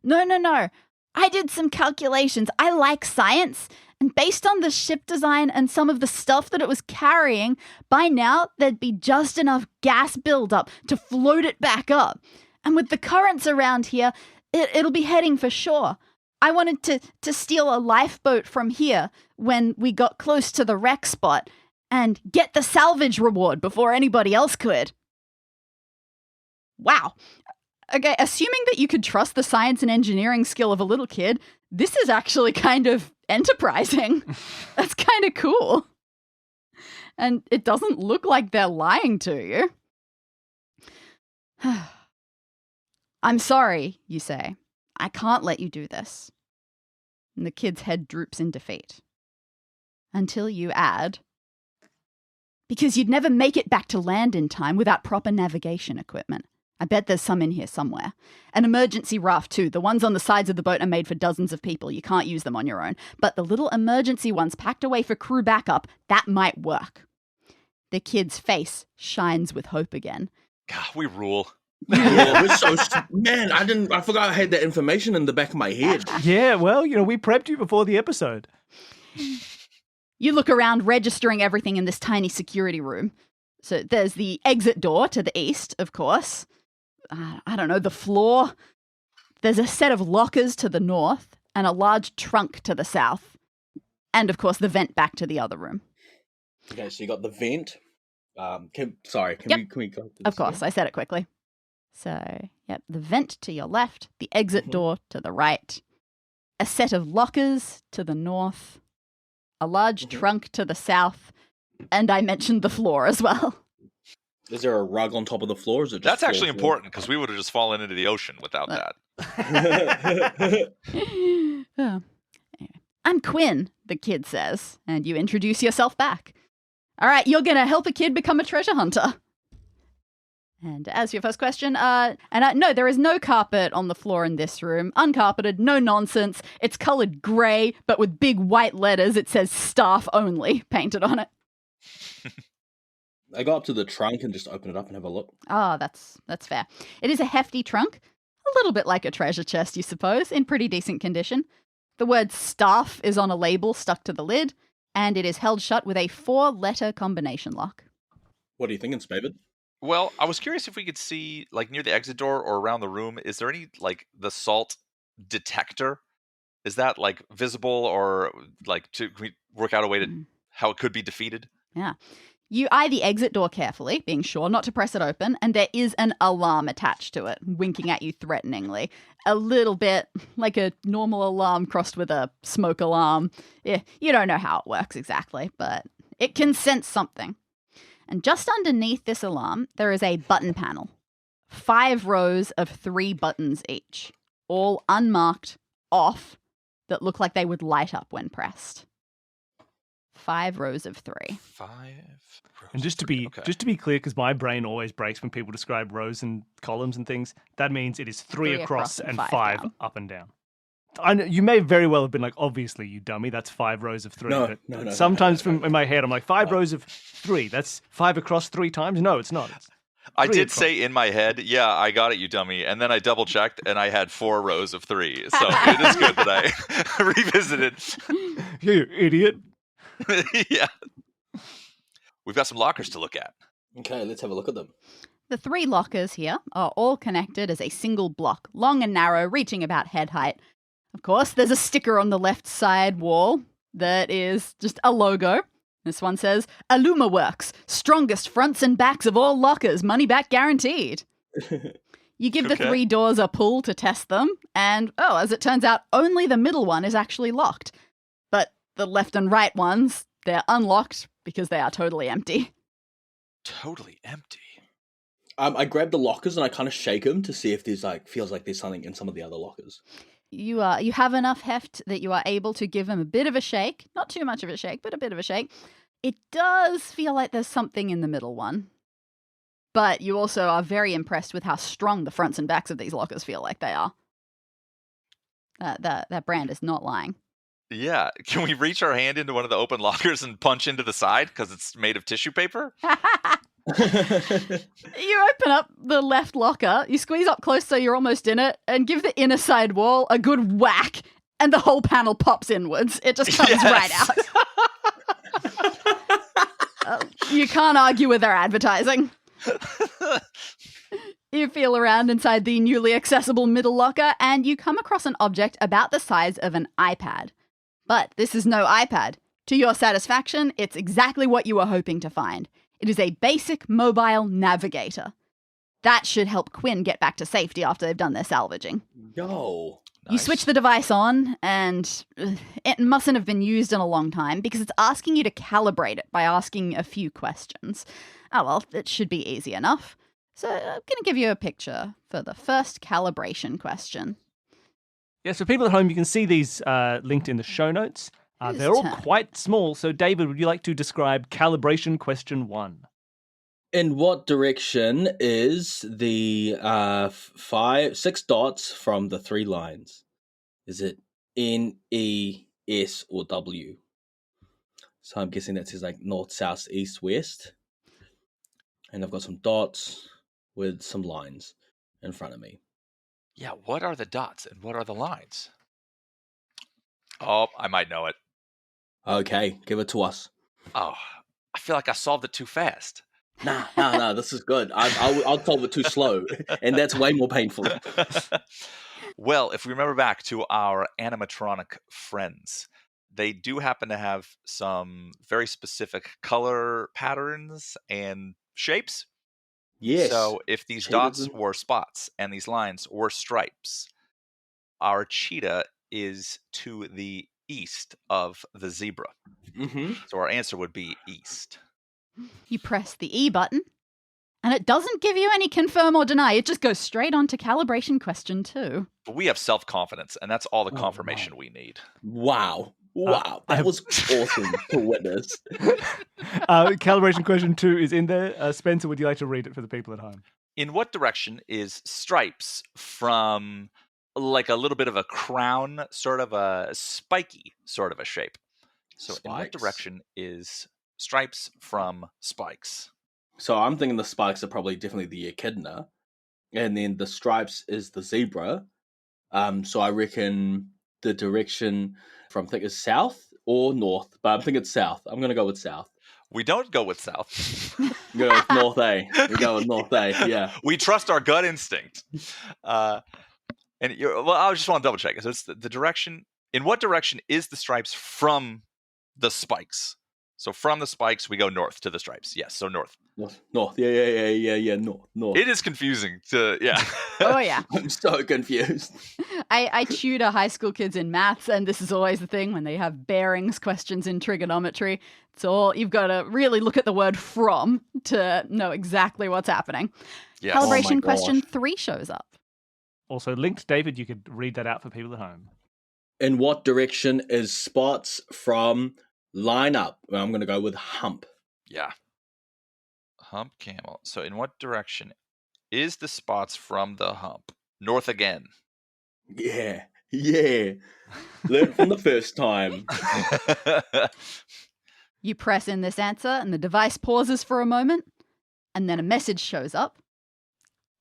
No. I did some calculations. I like science. And based on the ship design and some of the stuff that it was carrying, by now there'd be just enough gas buildup to float it back up. And with the currents around here, it'll be heading for shore. I wanted to steal a lifeboat from here when we got close to the wreck spot and get the salvage reward before anybody else could. Wow. Okay, assuming that you could trust the science and engineering skill of a little kid, this is actually kind of enterprising. That's kind of cool. And it doesn't look like they're lying to you. I'm sorry, you say. I can't let you do this. And the kid's head droops in defeat. Until you add, because you'd never make it back to land in time without proper navigation equipment. I bet there's some in here somewhere. An emergency raft too. The ones on the sides of the boat are made for dozens of people. You can't use them on your own. But the little emergency ones packed away for crew backup, that might work. The kid's face shines with hope again. God, we rule. Yeah, man, I forgot I had that information in the back of my head. Yeah, well, we prepped you before the episode. You look around, registering everything in this tiny security room. So there's the exit door to the east, of course. I don't know, the floor. There's a set of lockers to the north and a large trunk to the south. And, of course, the vent back to the other room. Okay, so you got the vent. Can we go? Of course, I said it quickly. So, yep, the vent to your left, the exit door to the right, a set of lockers to the north, a large trunk to the south, and I mentioned the floor as well. Is there a rug on top of the floor? Or is it just That's actually floor? important because we would have just fallen into the ocean without that. Oh. Anyway. I'm Quinn, the kid says, and you introduce yourself back. All right, you're going to help a kid become a treasure hunter. And as your first question, no, there is no carpet on the floor in this room. Uncarpeted, no nonsense. It's colored gray, but with big white letters, it says staff only painted on it. I go up to the trunk and just open it up and have a look. Oh, that's fair. It is a hefty trunk, a little bit like a treasure chest, you suppose, in pretty decent condition. The word staff is on a label stuck to the lid, and it is held shut with a 4-letter combination lock. What are you thinking, Spavid? Well, I was curious if we could see, like, near the exit door or around the room, is there any, like, the salt detector? Is that, like, visible or, like, can we work out a way to how it could be defeated? Yeah. You eye the exit door carefully, being sure not to press it open, and there is an alarm attached to it, winking at you threateningly. A little bit like a normal alarm crossed with a smoke alarm. Yeah, you don't know how it works exactly, but it can sense something. And just underneath this alarm, there is a button panel. 5 rows of 3 buttons each, all unmarked, off, that look like they would light up when pressed. 5 rows of 3. 5 rows. And just to be clear, because my brain always breaks when people describe rows and columns and things, that means it is 3 across and 5 up and down. I know, you may very well have been like, obviously, you dummy, that's 5 rows of 3. No. Sometimes in my head, I'm like, 5 rows of 3. That's 5 across 3 times? No, it's not. It's I did across. say in my head, yeah, I got it, you dummy. And then I double checked and I had 4 rows of 3. So it is good that I revisited. You idiot. Yeah. We've got some lockers to look at. Okay, let's have a look at them. The 3 lockers here are all connected as a single block, long and narrow, reaching about head height. Of course, there's a sticker on the left side wall that is just a logo. This one says, Aluma Works, strongest fronts and backs of all lockers, money back guaranteed. You give the 3 doors a pull to test them, and, as it turns out, only the middle one is actually locked. But the left and right ones, they're unlocked because they are totally empty. Totally empty? I grab the lockers and I kind of shake them to see if there's feels like there's something in some of the other lockers. You have enough heft that you are able to give them a bit of a shake. Not too much of a shake, but a bit of a shake. It does feel like there's something in the middle one. But you also are very impressed with how strong the fronts and backs of these lockers feel like they are. That brand is not lying. Yeah. Can we reach our hand into one of the open lockers and punch into the side because it's made of tissue paper? You open up the left locker, you squeeze up close so you're almost in it, and give the inner side wall a good whack, and the whole panel pops inwards. It just comes right out. You can't argue with their advertising. You feel around inside the newly accessible middle locker, and you come across an object about the size of an iPad. But this is no iPad. To your satisfaction, it's exactly what you were hoping to find. It is a basic mobile navigator. That should help Quinn get back to safety after they've done their salvaging. Yo. You switch the device on, and it mustn't have been used in a long time because it's asking you to calibrate it by asking a few questions. Oh, well, it should be easy enough. So I'm going to give you a picture for the first calibration question. Yeah, so people at home, you can see these linked in the show notes. They're all quite small. So, David, would you like to describe calibration question 1? In what direction is the 6 dots from the 3 lines? Is it N, E, S, or W? So I'm guessing that says like north, south, east, west. And I've got some dots with some lines in front of me. Yeah, what are the dots and what are the lines? Oh, I might know it. Okay, give it to us. Oh, I feel like I solved it too fast. Nah, this is good. I'll solve it too slow, and that's way more painful. Well, if we remember back to our animatronic friends, they do happen to have some very specific color patterns and shapes. Yes. So if these Shaded dots them. were spots and these lines were stripes, our cheetah is to the east of the zebra. Mm-hmm. So our answer would be east. You press the E button, and it doesn't give you any confirm or deny. It just goes straight on to calibration question 2. But we have self-confidence, and that's all the Oh, confirmation we need. Wow. That was awesome to witness. Calibration question 2 is in there. Spencer, would you like to read it for the people at home? In what direction is stripes from like a little bit of a crown, sort of a spiky sort of a shape? So in what Spikes. direction is stripes from spikes? So I'm thinking the spikes are probably definitely the echidna, and then the stripes is the zebra. So I reckon the direction from think is south or north, but I'm thinking it's south. I'm gonna go with south. We don't go with south. We go with north A. We go with north A. Yeah. We trust our gut instinct. I just want to double check. So it's the direction. In what direction is the stripes from the spikes? So from the spikes, we go north to the stripes. Yes, so north. North. Yeah. North. It is confusing to, yeah. Oh, yeah. I'm so confused. I tutor high school kids in maths, and this is always the thing when they have bearings questions in trigonometry. It's all, you've got to really look at the word from to know exactly what's happening. Yes. Calibration Oh my question gosh. 3 shows up. Also linked, David, you could read that out for people at home. In what direction is spots from line up? Well, I'm going to go with hump. Yeah. Hump camel. So in what direction is the spots from the hump? North again. Yeah. Learn from the first time. You press in this answer, and the device pauses for a moment, and then a message shows up.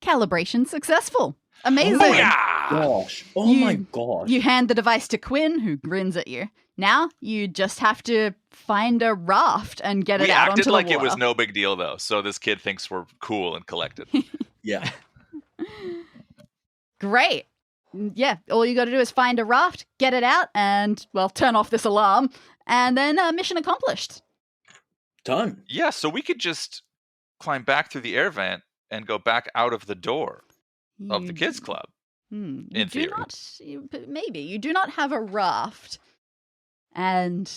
Calibration successful. Amazing. Oh my Yeah. gosh. Oh You- my gosh. You hand the device to Quinn, who grins at you. Now you just have to find a raft and get it We out acted onto like the it water. was no big deal, though. So this kid thinks we're cool and collected. Yeah. Great. Yeah, all you got to do is find a raft, get it out, and, well, turn off this alarm, and then mission accomplished. Done. Yeah, so we could just climb back through the air vent and go back out of the door of the kids' club. You in do theory. not, maybe. You do not have a raft. And,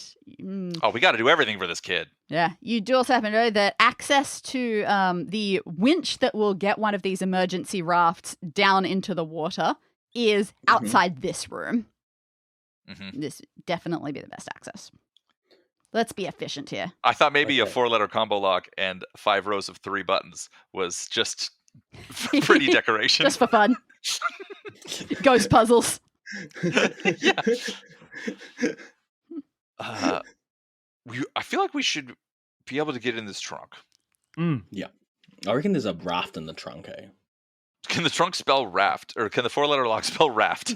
Oh, we got to do everything for this kid. yeah, you do also happen to know that access to the winch that will get one of these emergency rafts down into the water is outside this room. Hmm. This would definitely be the best access. Let's be efficient here. I thought maybe a Okay. 4-letter combo lock and 5 rows of 3 buttons was just pretty decoration. Just for fun. Ghost puzzles. Yeah. I feel like we should be able to get in this trunk. I reckon there's a raft in the trunk, eh? Can the trunk spell raft? Or can the 4-letter lock spell raft?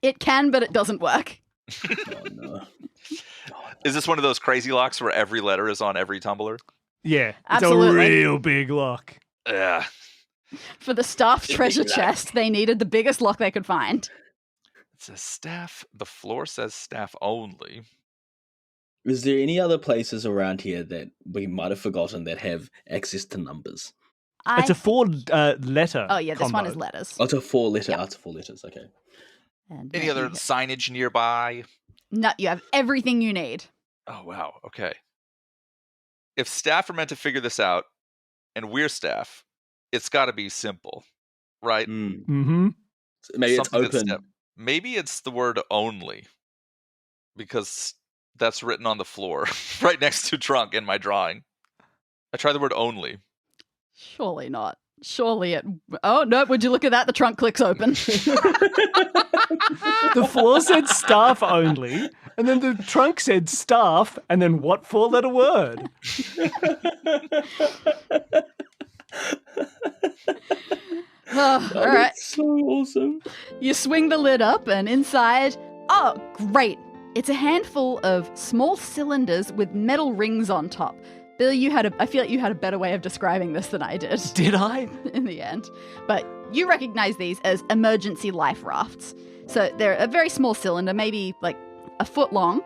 It can, but it doesn't work. Oh, no. Is this one of those crazy locks where every letter is on every tumbler? Yeah, Absolutely. it's a real big lock. Yeah. For the staff Big treasure lock. chest, they needed the biggest lock they could find. It says staff. The floor says staff only. Is there any other places around here that we might have forgotten that have access to numbers? It's a 4-letter. Oh, yeah, this one combo. is letters. Oh, it's a 4-letter. Yep. Oh, it's 4 letters. Okay. And Any other signage nearby? No, you have everything you need. Oh, wow. Okay. If staff are meant to figure this out, and we're staff, it's got to be simple, right? Mm. Mm-hmm. So maybe Something it's that's open. Maybe it's the word only. because that's written on the floor right next to trunk in my drawing. I tried the word only. Surely not. Surely it... Oh, no, would you look at that? The trunk clicks open. The floor said staff only, and then the trunk said staff, and then what four-letter word? Oh, all right. That's so awesome. You swing the lid up, and inside... Oh, great. It's a handful of small cylinders with metal rings on top. Bill, I feel like you had a better way of describing this than I did. Did I? In the end. But you recognize these as emergency life rafts. So they're a very small cylinder, maybe like a foot long,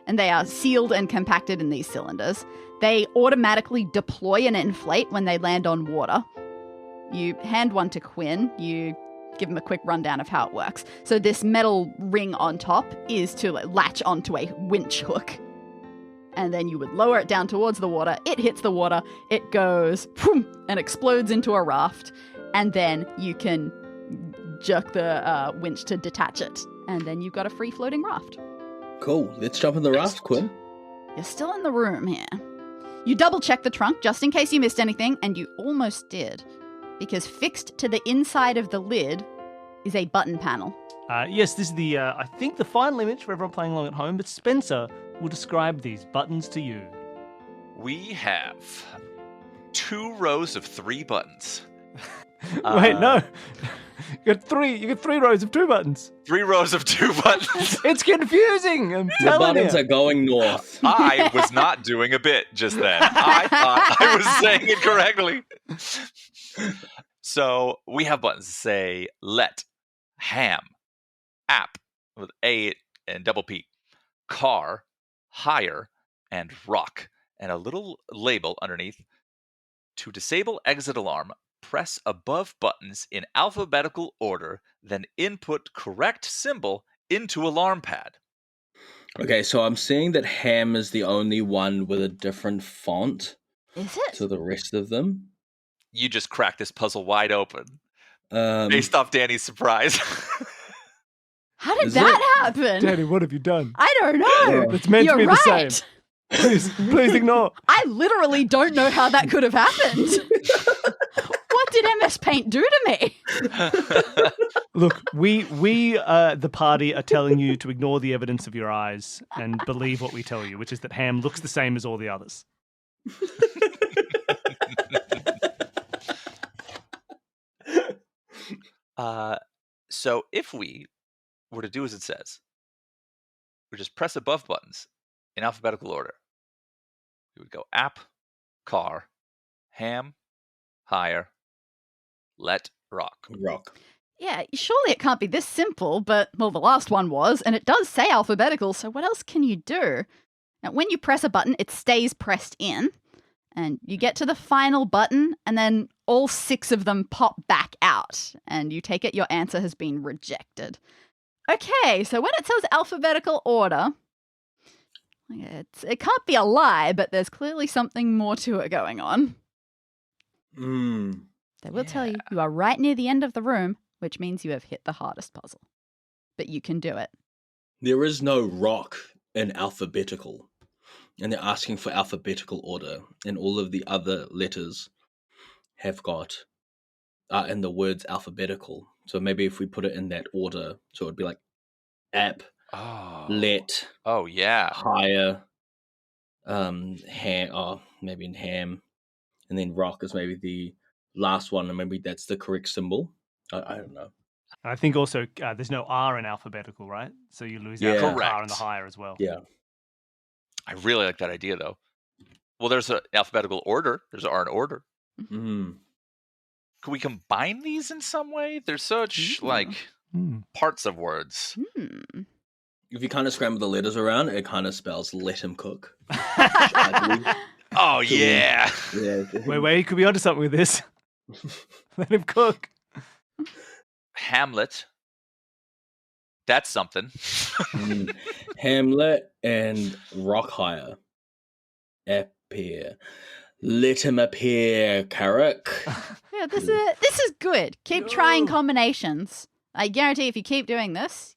and they are sealed and compacted in these cylinders. They automatically deploy and inflate when they land on water. You hand one to Quinn. You give him a quick rundown of how it works. So this metal ring on top is to latch onto a winch hook. And then you would lower it down towards the water. It hits the water. It goes boom, and explodes into a raft. And then you can jerk the winch to detach it. And then you've got a free-floating raft. Cool. Let's jump in the raft, Quinn. You're still in the room here. You double-check the trunk just in case you missed anything, and you almost did. Because fixed to the inside of the lid is a button panel. Yes, this is the, I think, the final image for everyone playing along at home, but Spencer will describe these buttons to you. We have 2 rows of 3 buttons. Wait, no. You got three rows of 2 buttons. 3 rows of 2 buttons. It's confusing. I'm The telling buttons you. are going north. I was not doing a bit just then. I thought I was saying it correctly. So we have buttons that say let, ham, app with A and double P, car, hire, and rock, and a little label underneath. To disable exit alarm, press above buttons in alphabetical order, then input correct symbol into alarm pad. Okay, so I'm seeing that ham is the only one with a different font Is it? to the rest of them. You just cracked this puzzle wide open Um, based off Danny's surprise. How did Is that happen? Danny, what have you done? I don't know. It's meant You're to be right. the same. Please ignore. I literally don't know how that could have happened. What did MS Paint do to me? Look, we the party are telling you to ignore the evidence of your eyes and believe what we tell you, which is that ham looks the same as all the others. So if we were to do as it says, we just press above buttons in alphabetical order. We would go app, car, ham, hire, let, rock. rock. Yeah, surely it can't be this simple, but, well, the last one was, and it does say alphabetical, so what else can you do? Now, when you press a button, it stays pressed in, and you get to the final button, and then all 6 of them pop back out, and you take it your answer has been rejected. Okay, so when it says alphabetical order, it can't be a lie, but there's clearly something more to it going on. They will tell you are right near the end of the room, which means you have hit the hardest puzzle. But you can do it. There is no rock in alphabetical. And they're asking for alphabetical order. And all of the other letters have got in the words alphabetical. So maybe if we put it in that order, so it'd be like app, let, Oh, yeah. hire, ham, maybe in ham, and then rock is maybe the last one, and maybe that's the correct symbol. I don't know. I think also there's no R in alphabetical, right? So you lose Yeah. out on the Correct. R and the higher as well. Yeah. I really like that idea, though. Well, there's an alphabetical order. There's an R in order. Mm. Could we combine these in some way? They're such, parts of words. If you kind of scramble the letters around, it kind of spells let him cook. Oh, yeah. Yeah. Wait, you could be onto something with this. Let him cook. Hamlet. That's something. Hamlet and rock hire. Appear. Let him appear, Carrick. Yeah, this is good. Keep trying combinations. I guarantee if you keep doing this,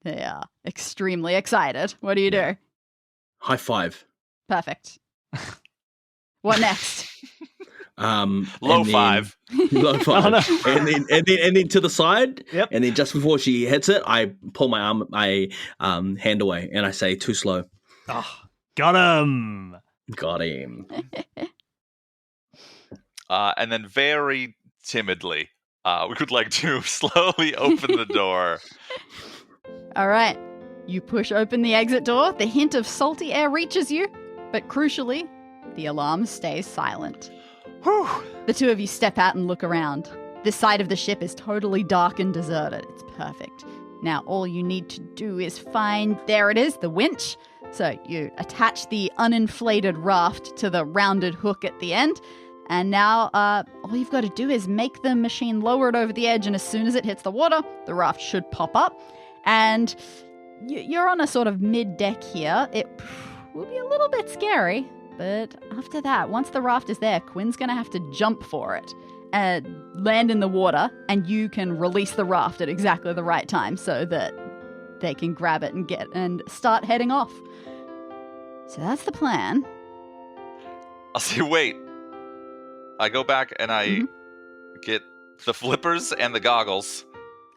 They are extremely excited. What do you do? High five. Perfect. What next? Low five. Low five. Oh, no. and then to the side. Yep. And then just before she hits it, I pull my hand away and I say, "Too slow." Oh, got him. Got him. And then very timidly, we would like to slowly open the door. All right. You push open the exit door. The hint of salty air reaches you, but crucially, the alarm stays silent. Whew. The two of you step out and look around. This side of the ship is totally dark and deserted. It's perfect. Now all you need to do is find, there it is, the winch. So you attach the uninflated raft to the rounded hook at the end. And now all you've got to do is make the machine lower it over the edge, and as soon as it hits the water, the raft should pop up. And you're on a sort of mid-deck here. It will be a little bit scary, but after that, once the raft is there, Quinn's going to have to jump for it and land in the water, and you can release the raft at exactly the right time so that they can grab it and start heading off. So that's the plan. I'll say, wait. I go back and I get the flippers and the goggles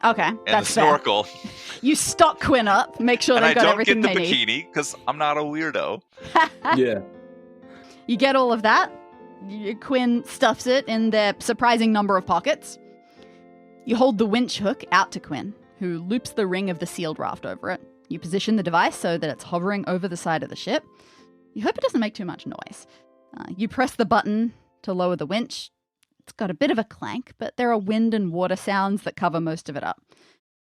Okay, and that's the snorkel. fair. You stock Quinn up, make sure And they've I got don't everything get the they need. bikini because I'm not a weirdo. Yeah. You get all of that. Quinn stuffs it in their surprising number of pockets. You hold the winch hook out to Quinn, who loops the ring of the sealed raft over it. You position the device so that it's hovering over the side of the ship. You hope it doesn't make too much noise. You press the button to lower the winch. It's got a bit of a clank, but there are wind and water sounds that cover most of it up.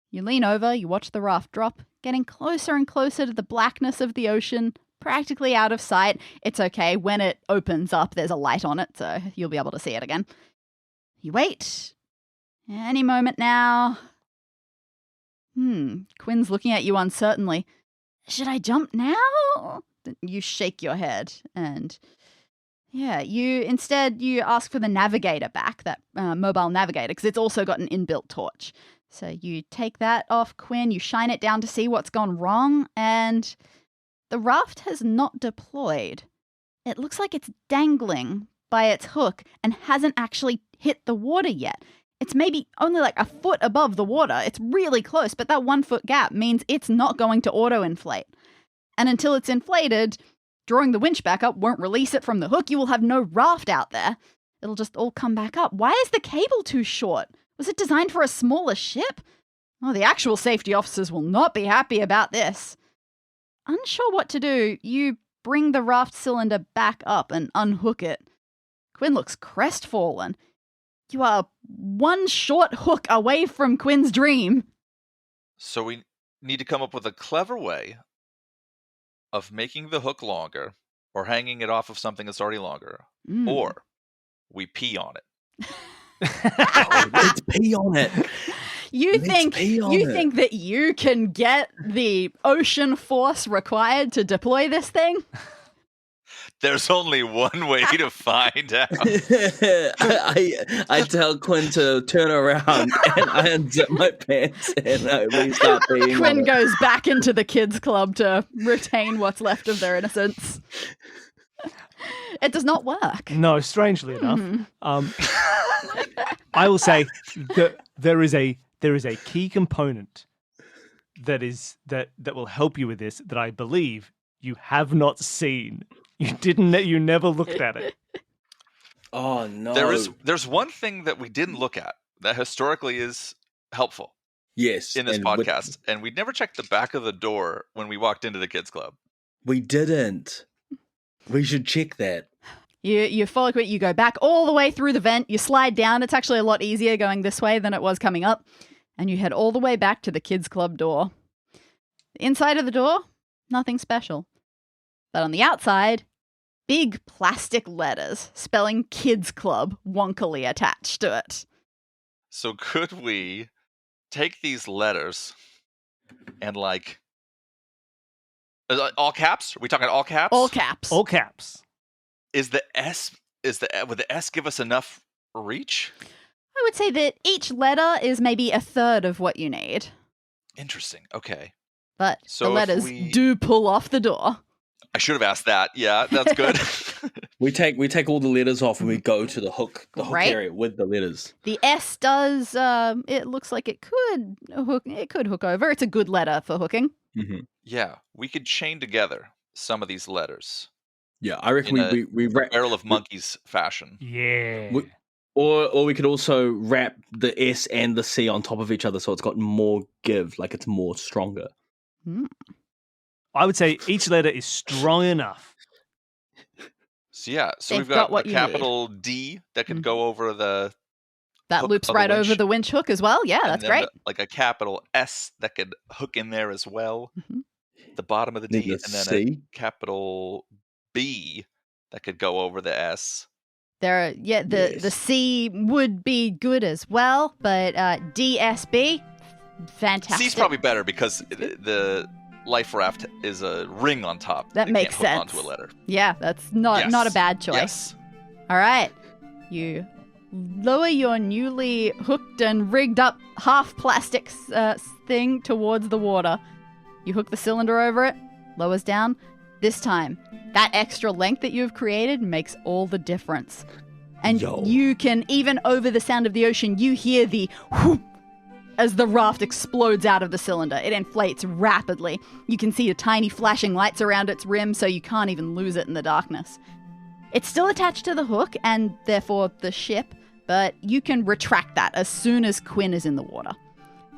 You lean over, you watch the raft drop, getting closer and closer to the blackness of the ocean, practically out of sight. It's okay. When it opens up, there's a light on it, so you'll be able to see it again. You wait. Any moment now. Quinn's looking at you uncertainly. Should I jump now? You shake your head and... Yeah, you ask for the navigator back, that mobile navigator, because it's also got an inbuilt torch. So you take that off Quinn, you shine it down to see what's gone wrong, and the raft has not deployed. It looks like it's dangling by its hook and hasn't actually hit the water yet. It's maybe only like a foot above the water. It's really close, but that 1 foot gap means it's not going to auto-inflate. And until it's inflated... Drawing the winch back up won't release it from the hook. You will have no raft out there. It'll just all come back up. Why is the cable too short? Was it designed for a smaller ship? Oh, the actual safety officers will not be happy about this. Unsure what to do, you bring the raft cylinder back up and unhook it. Quinn looks crestfallen. You are one short hook away from Quinn's dream. So we need to come up with a clever way of making the hook longer or hanging it off of something that's already longer, or we pee on it. Let's pee on it. You think that you can get the ocean force required to deploy this thing? There's only one way to find out. I tell Quinn to turn around and I unzip my pants and we start peeing. Quinn goes back into the kids' club to retain what's left of their innocence. It does not work. No, strangely enough. I will say that there is a key component that will help you with this that I believe you have not seen. You never looked at it. Oh no. There's one thing that we didn't look at that historically is helpful. Yes. In this podcast. And we never checked the back of the door when we walked into the kids club. We didn't. We should check that. You follow it, you go back all the way through the vent, you slide down. It's actually a lot easier going this way than it was coming up. And you head all the way back to the kids club door. Inside of the door, nothing special. But on the outside, big plastic letters spelling Kids Club wonkily attached to it. So could we take these letters and all caps? Are we talking all caps? All caps. All caps. Would the S give us enough reach? I would say that each letter is maybe a third of what you need. Interesting. Okay. But So the if letters we- do pull off the door. I should have asked that. Yeah, that's good. We take all the letters off and we go to the hook Great. area with the letters. The S does, it looks like it could hook over. It's a good letter for hooking. Mm-hmm. Yeah, we could chain together some of these letters Yeah, I reckon In we wrap, barrel of monkeys fashion. Yeah. or we could also wrap the S and the C on top of each other so it's got more give, like it's more stronger. I would say each letter is strong enough. So yeah, so They've we've got got what the you need. capital D that could go over the That hook loops of the right over winch. the winch hook as well. Yeah, and that's then great. like a capital S that could hook in there as well. Mhm. The bottom of the Then D, the and then C. a capital B that could go over the S. The Yes. C would be good as well, but DSB, fantastic. C's probably better because the life raft is a ring on top. That It makes can't hook sense. onto a letter. Yeah, that's not Yes. a bad choice. Yes. All right, you lower your newly hooked and rigged up half plastic thing towards the water. You hook the cylinder over it, lowers down. This time, that extra length that you've created makes all the difference. And Yo. you can, even over the sound of the ocean, you hear the whoop as the raft explodes out of the cylinder. It inflates rapidly. You can see the tiny flashing lights around its rim, so you can't even lose it in the darkness. It's still attached to the hook, and therefore the ship, but you can retract that as soon as Quinn is in the water.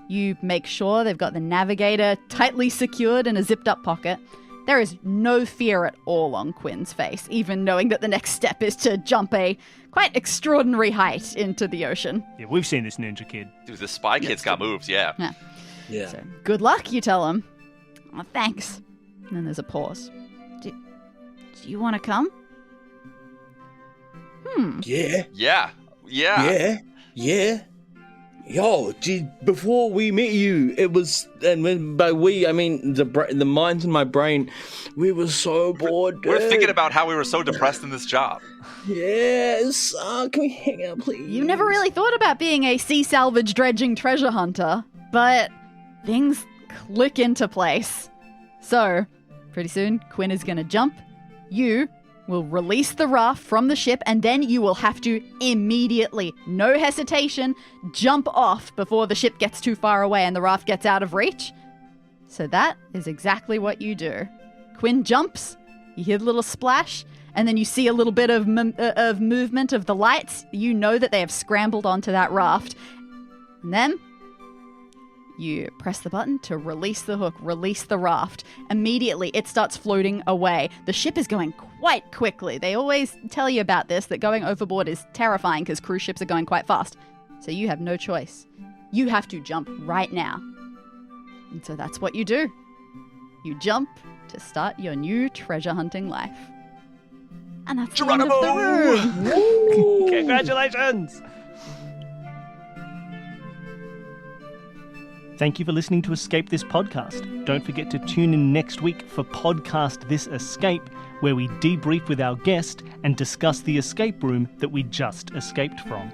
You make sure they've got the navigator tightly secured in a zipped up pocket. There is no fear at all on Quinn's face, even knowing that the next step is to jump a quite extraordinary height into the ocean. Yeah, we've seen this ninja kid. Dude, the spy kid's got moves, yeah. Yeah. So, good luck, you tell him. Oh, thanks. And then there's a pause. Do you want to come? Yeah. Yeah. Yeah. Yeah. Yeah. Yo, gee, before we met you, it was, and by we, I mean the minds in my brain, we were so bored. We're dude. thinking about how we were so depressed in this job. Yes. Can we hang out, please? You never really thought about being a sea salvage dredging treasure hunter, but things click into place. So, pretty soon, Quinn is going to jump. You will release the raft from the ship, and then you will have to immediately, no hesitation, jump off before the ship gets too far away and the raft gets out of reach. So that is exactly what you do. Quinn jumps, you hear the little splash, and then you see a little bit of movement of the lights. You know that they have scrambled onto that raft. And then you press the button to release the hook, release the raft. Immediately, it starts floating away. The ship is going quite quickly. They always tell you about this, that going overboard is terrifying because cruise ships are going quite fast. So you have no choice. You have to jump right now. And so that's what you do. You jump to start your new treasure hunting life. And that's the end of the room. Congratulations! Thank you for listening to Escape This Podcast. Don't forget to tune in next week for Podcast This Escape, where we debrief with our guest and discuss the escape room that we just escaped from.